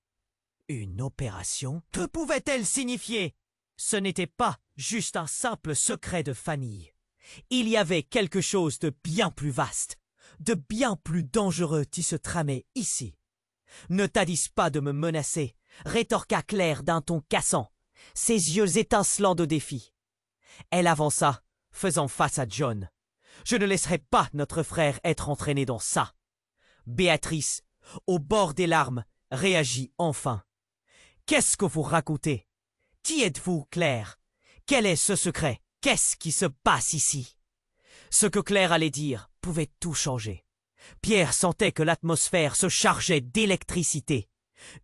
Une opération? Que pouvait-elle signifier? Ce n'était pas juste un simple secret de famille. Il y avait quelque chose de bien plus vaste, de bien plus dangereux qui se tramait ici. « Ne t'adise pas de me menacer !» rétorqua Claire d'un ton cassant, ses yeux étincelants de défi. Elle avança, faisant face à John. « Je ne laisserai pas notre frère être entraîné dans ça !» Béatrice, au bord des larmes, réagit enfin. « Qu'est-ce que vous racontez? Qui êtes-vous, Claire? Quel est ce secret? Qu'est-ce qui se passe ici ?» Ce que Claire allait dire pouvait tout changer. Pierre sentait que l'atmosphère se chargeait d'électricité,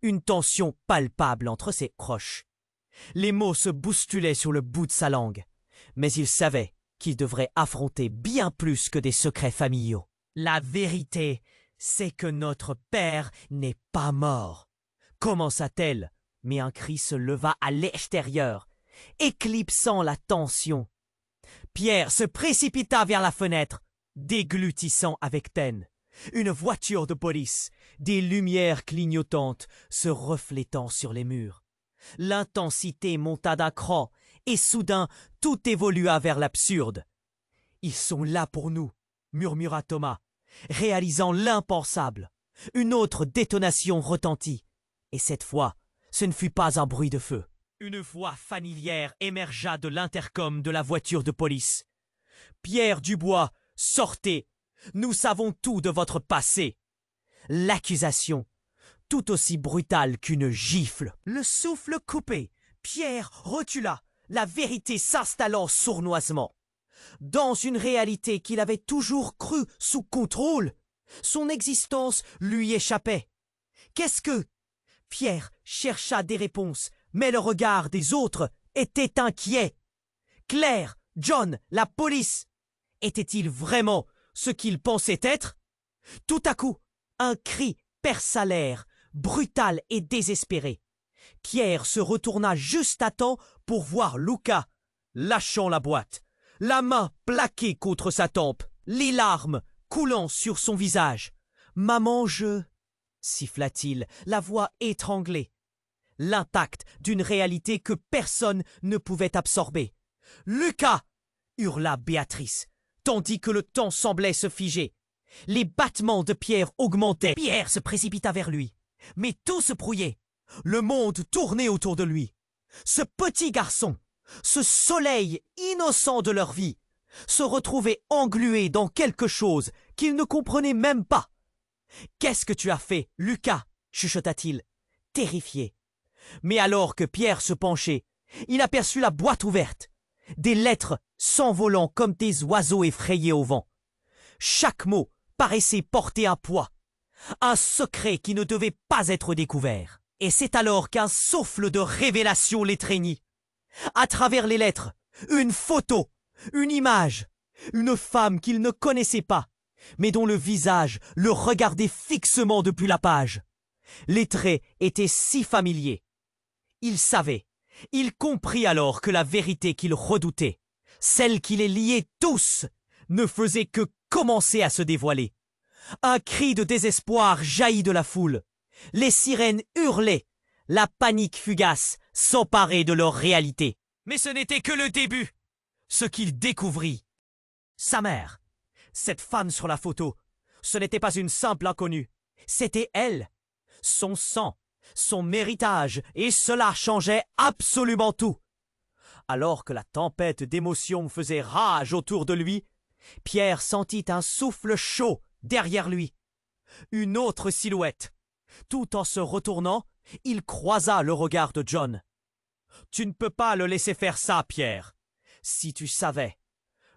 une tension palpable entre ses croches. Les mots se bousculaient sur le bout de sa langue, mais il savait qu'il devrait affronter bien plus que des secrets familiaux. La vérité, c'est que notre père n'est pas mort, commença-t-elle, mais un cri se leva à l'extérieur, éclipsant la tension. Pierre se précipita vers la fenêtre, déglutissant avec peine. Une voiture de police, des lumières clignotantes se reflétant sur les murs. L'intensité monta d'un cran, et soudain tout évolua vers l'absurde. « Ils sont là pour nous !» murmura Thomas, réalisant l'impensable. Une autre détonation retentit, et cette fois, ce ne fut pas un bruit de feu. Une voix familière émergea de l'intercom de la voiture de police. « Pierre Dubois, sortez! Nous savons tout de votre passé !» L'accusation, tout aussi brutale qu'une gifle. Le souffle coupé, Pierre recula, la vérité s'installant sournoisement. Dans une réalité qu'il avait toujours crue sous contrôle, son existence lui échappait. Qu'est-ce que... Pierre chercha des réponses, mais le regard des autres était inquiet. Claire, John, la police, était-il vraiment ce qu'il pensait être? Tout à coup, un cri perça l'air, brutal et désespéré. Pierre se retourna juste à temps pour voir Lucas, lâchant la boîte, la main plaquée contre sa tempe, les larmes coulant sur son visage. « Maman, je... » siffla-t-il, la voix étranglée. L'impact d'une réalité que personne ne pouvait absorber. « Lucas !» hurla Béatrice, tandis que le temps semblait se figer. Les battements de Pierre augmentaient. Pierre se précipita vers lui. Mais tout se brouillait. Le monde tournait autour de lui. Ce petit garçon, ce soleil innocent de leur vie, se retrouvait englué dans quelque chose qu'il ne comprenait même pas. « Qu'est-ce que tu as fait, Lucas ?» chuchota-t-il, terrifié. Mais alors que Pierre se penchait, il aperçut la boîte ouverte, des lettres s'envolant comme des oiseaux effrayés au vent. Chaque mot paraissait porter un poids, un secret qui ne devait pas être découvert. Et c'est alors qu'un souffle de révélation l'étreignit. À travers les lettres, une photo, une image, une femme qu'il ne connaissait pas, mais dont le visage le regardait fixement depuis la page. Les traits étaient si familiers, Il savait, il comprit alors que la vérité qu'il redoutait, celle qui les liait tous, ne faisait que commencer à se dévoiler. Un cri de désespoir jaillit de la foule. Les sirènes hurlaient. La panique fugace s'emparait de leur réalité. Mais ce n'était que le début. Ce qu'il découvrit. Sa mère, cette femme sur la photo, ce n'était pas une simple inconnue. C'était elle. Son sang, son héritage, et cela changeait absolument tout. Alors que la tempête d'émotions faisait rage autour de lui, Pierre sentit un souffle chaud derrière lui. Une autre silhouette. Tout en se retournant, il croisa le regard de John. « Tu ne peux pas le laisser faire ça, Pierre. Si tu savais. »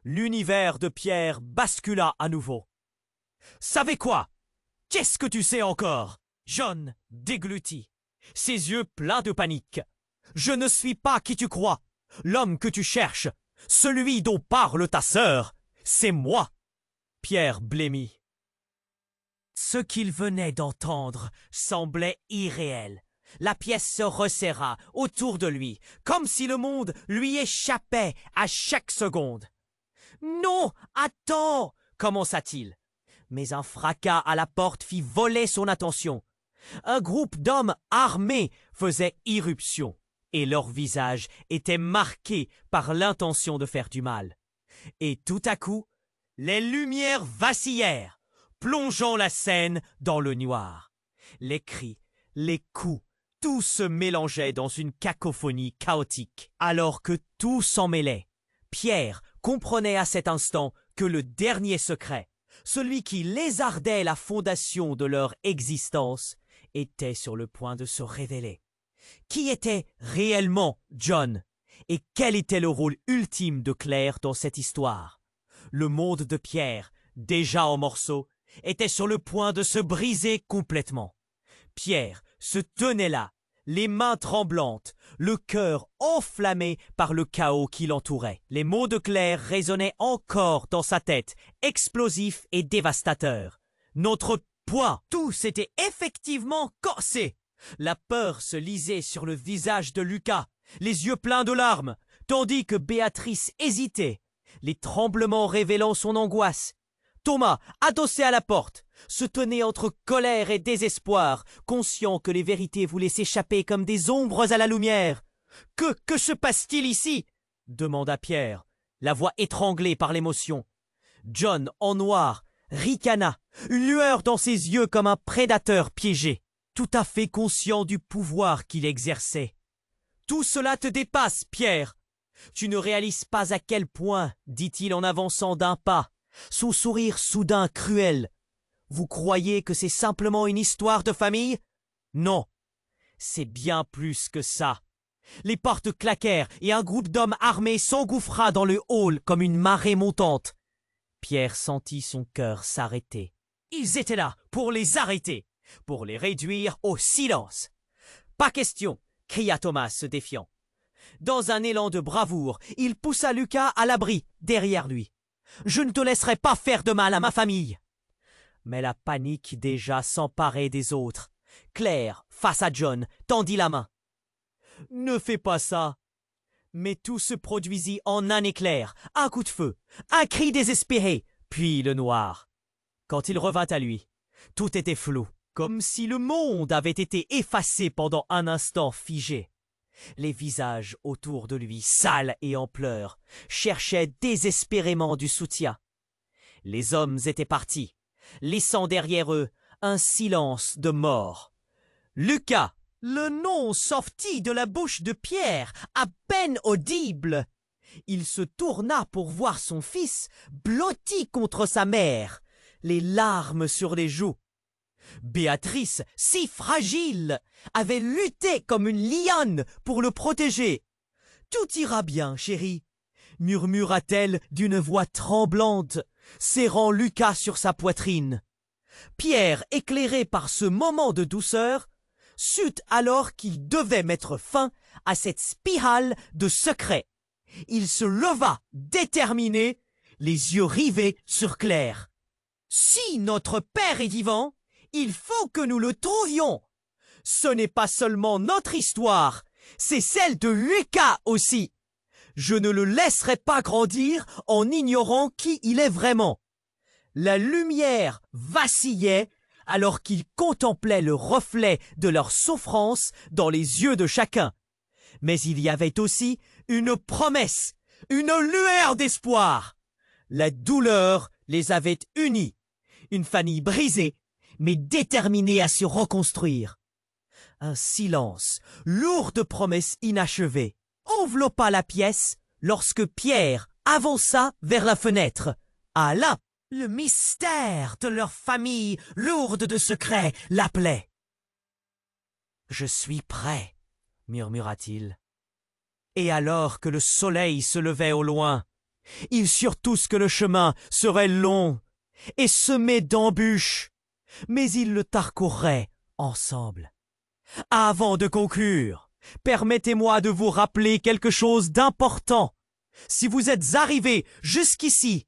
L'univers de Pierre bascula à nouveau. « Savez quoi? Qu'est-ce que tu sais encore ?» John déglutit, ses yeux pleins de panique. « Je ne suis pas qui tu crois. L'homme que tu cherches, celui dont parle ta sœur, c'est moi. » Pierre blêmit. Ce qu'il venait d'entendre semblait irréel. La pièce se resserra autour de lui, comme si le monde lui échappait à chaque seconde. « Non, attends !» commença-t-il. Mais un fracas à la porte fit voler son attention. Un groupe d'hommes armés faisait irruption, et leurs visages étaient marqués par l'intention de faire du mal. Et tout à coup, les lumières vacillèrent, plongeant la scène dans le noir. Les cris, les coups, tout se mélangeait dans une cacophonie chaotique. Alors que tout s'en mêlait, Pierre comprenait à cet instant que le dernier secret, celui qui lézardait la fondation de leur existence, était sur le point de se révéler. Qui était réellement John? Et quel était le rôle ultime de Claire dans cette histoire? Le monde de Pierre, déjà en morceaux, était sur le point de se briser complètement. Pierre se tenait là, les mains tremblantes, le cœur enflammé par le chaos qui l'entourait. Les mots de Claire résonnaient encore dans sa tête, explosifs et dévastateurs. Notre poids, tout s'était effectivement corsé. La peur se lisait sur le visage de Lucas, les yeux pleins de larmes, tandis que Béatrice hésitait, les tremblements révélant son angoisse. Thomas, adossé à la porte, se tenait entre colère et désespoir, conscient que les vérités voulaient s'échapper comme des ombres à la lumière. « Que se passe-t-il ici ?» demanda Pierre, la voix étranglée par l'émotion. John, en noir, ricana, une lueur dans ses yeux comme un prédateur piégé, tout à fait conscient du pouvoir qu'il exerçait. « Tout cela te dépasse, Pierre. Tu ne réalises pas à quel point, dit-il en avançant d'un pas, son sourire soudain cruel. Vous croyez que c'est simplement une histoire de famille? Non, c'est bien plus que ça. » Les portes claquèrent et un groupe d'hommes armés s'engouffra dans le hall comme une marée montante. Pierre sentit son cœur s'arrêter. Ils étaient là pour les arrêter, pour les réduire au silence. « Pas question !» cria Thomas se défiant. Dans un élan de bravoure, il poussa Lucas à l'abri, derrière lui. « Je ne te laisserai pas faire de mal à ma famille !» Mais la panique déjà s'emparait des autres. Claire, face à John, tendit la main. « Ne fais pas ça !» Mais tout se produisit en un éclair, un coup de feu, un cri désespéré, puis le noir. Quand il revint à lui, tout était flou, comme si le monde avait été effacé pendant un instant figé. Les visages autour de lui, sales et en pleurs, cherchaient désespérément du soutien. Les hommes étaient partis, laissant derrière eux un silence de mort. Lucas, le nom sortit de la bouche de Pierre, à peine audible. Il se tourna pour voir son fils blotti contre sa mère, les larmes sur les joues. Béatrice, si fragile, avait lutté comme une lionne pour le protéger. « Tout ira bien, chérie », murmura-t-elle d'une voix tremblante, serrant Lucas sur sa poitrine. Pierre, éclairé par ce moment de douceur, sut alors qu'il devait mettre fin à cette spirale de secrets. Il se leva, déterminé, les yeux rivés sur Claire. « Si notre père est vivant, il faut que nous le trouvions. Ce n'est pas seulement notre histoire, c'est celle de Lucas aussi. Je ne le laisserai pas grandir en ignorant qui il est vraiment. La lumière vacillait alors qu'il contemplait le reflet de leur souffrance dans les yeux de chacun. Mais il y avait aussi une promesse, une lueur d'espoir. La douleur les avait unis, une famille brisée, mais déterminée à se reconstruire. Un silence, lourd de promesses inachevées, enveloppa la pièce lorsque Pierre avança vers la fenêtre. Ah là, le mystère de leur famille, lourde de secrets, l'appelait. « Je suis prêt », murmura-t-il. Et alors que le soleil se levait au loin, ils surent tous que le chemin serait long et semé d'embûches, mais ils le parcourraient ensemble. Avant de conclure, permettez-moi de vous rappeler quelque chose d'important. Si vous êtes arrivés jusqu'ici,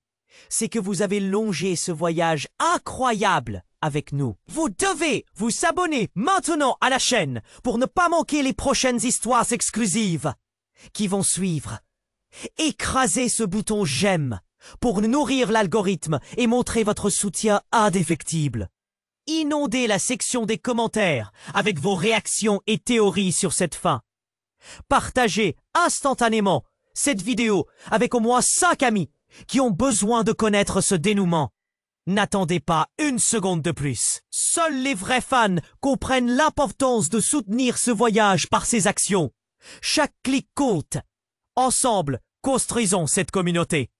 c'est que vous avez longé ce voyage incroyable avec nous. Vous devez vous abonner maintenant à la chaîne pour ne pas manquer les prochaines histoires exclusives qui vont suivre. Écrasez ce bouton j'aime pour nourrir l'algorithme et montrer votre soutien indéfectible. Inondez la section des commentaires avec vos réactions et théories sur cette fin. Partagez instantanément cette vidéo avec au moins 5 amis qui ont besoin de connaître ce dénouement. N'attendez pas une seconde de plus. Seuls les vrais fans comprennent l'importance de soutenir ce voyage par ses actions. Chaque clic compte. Ensemble, construisons cette communauté.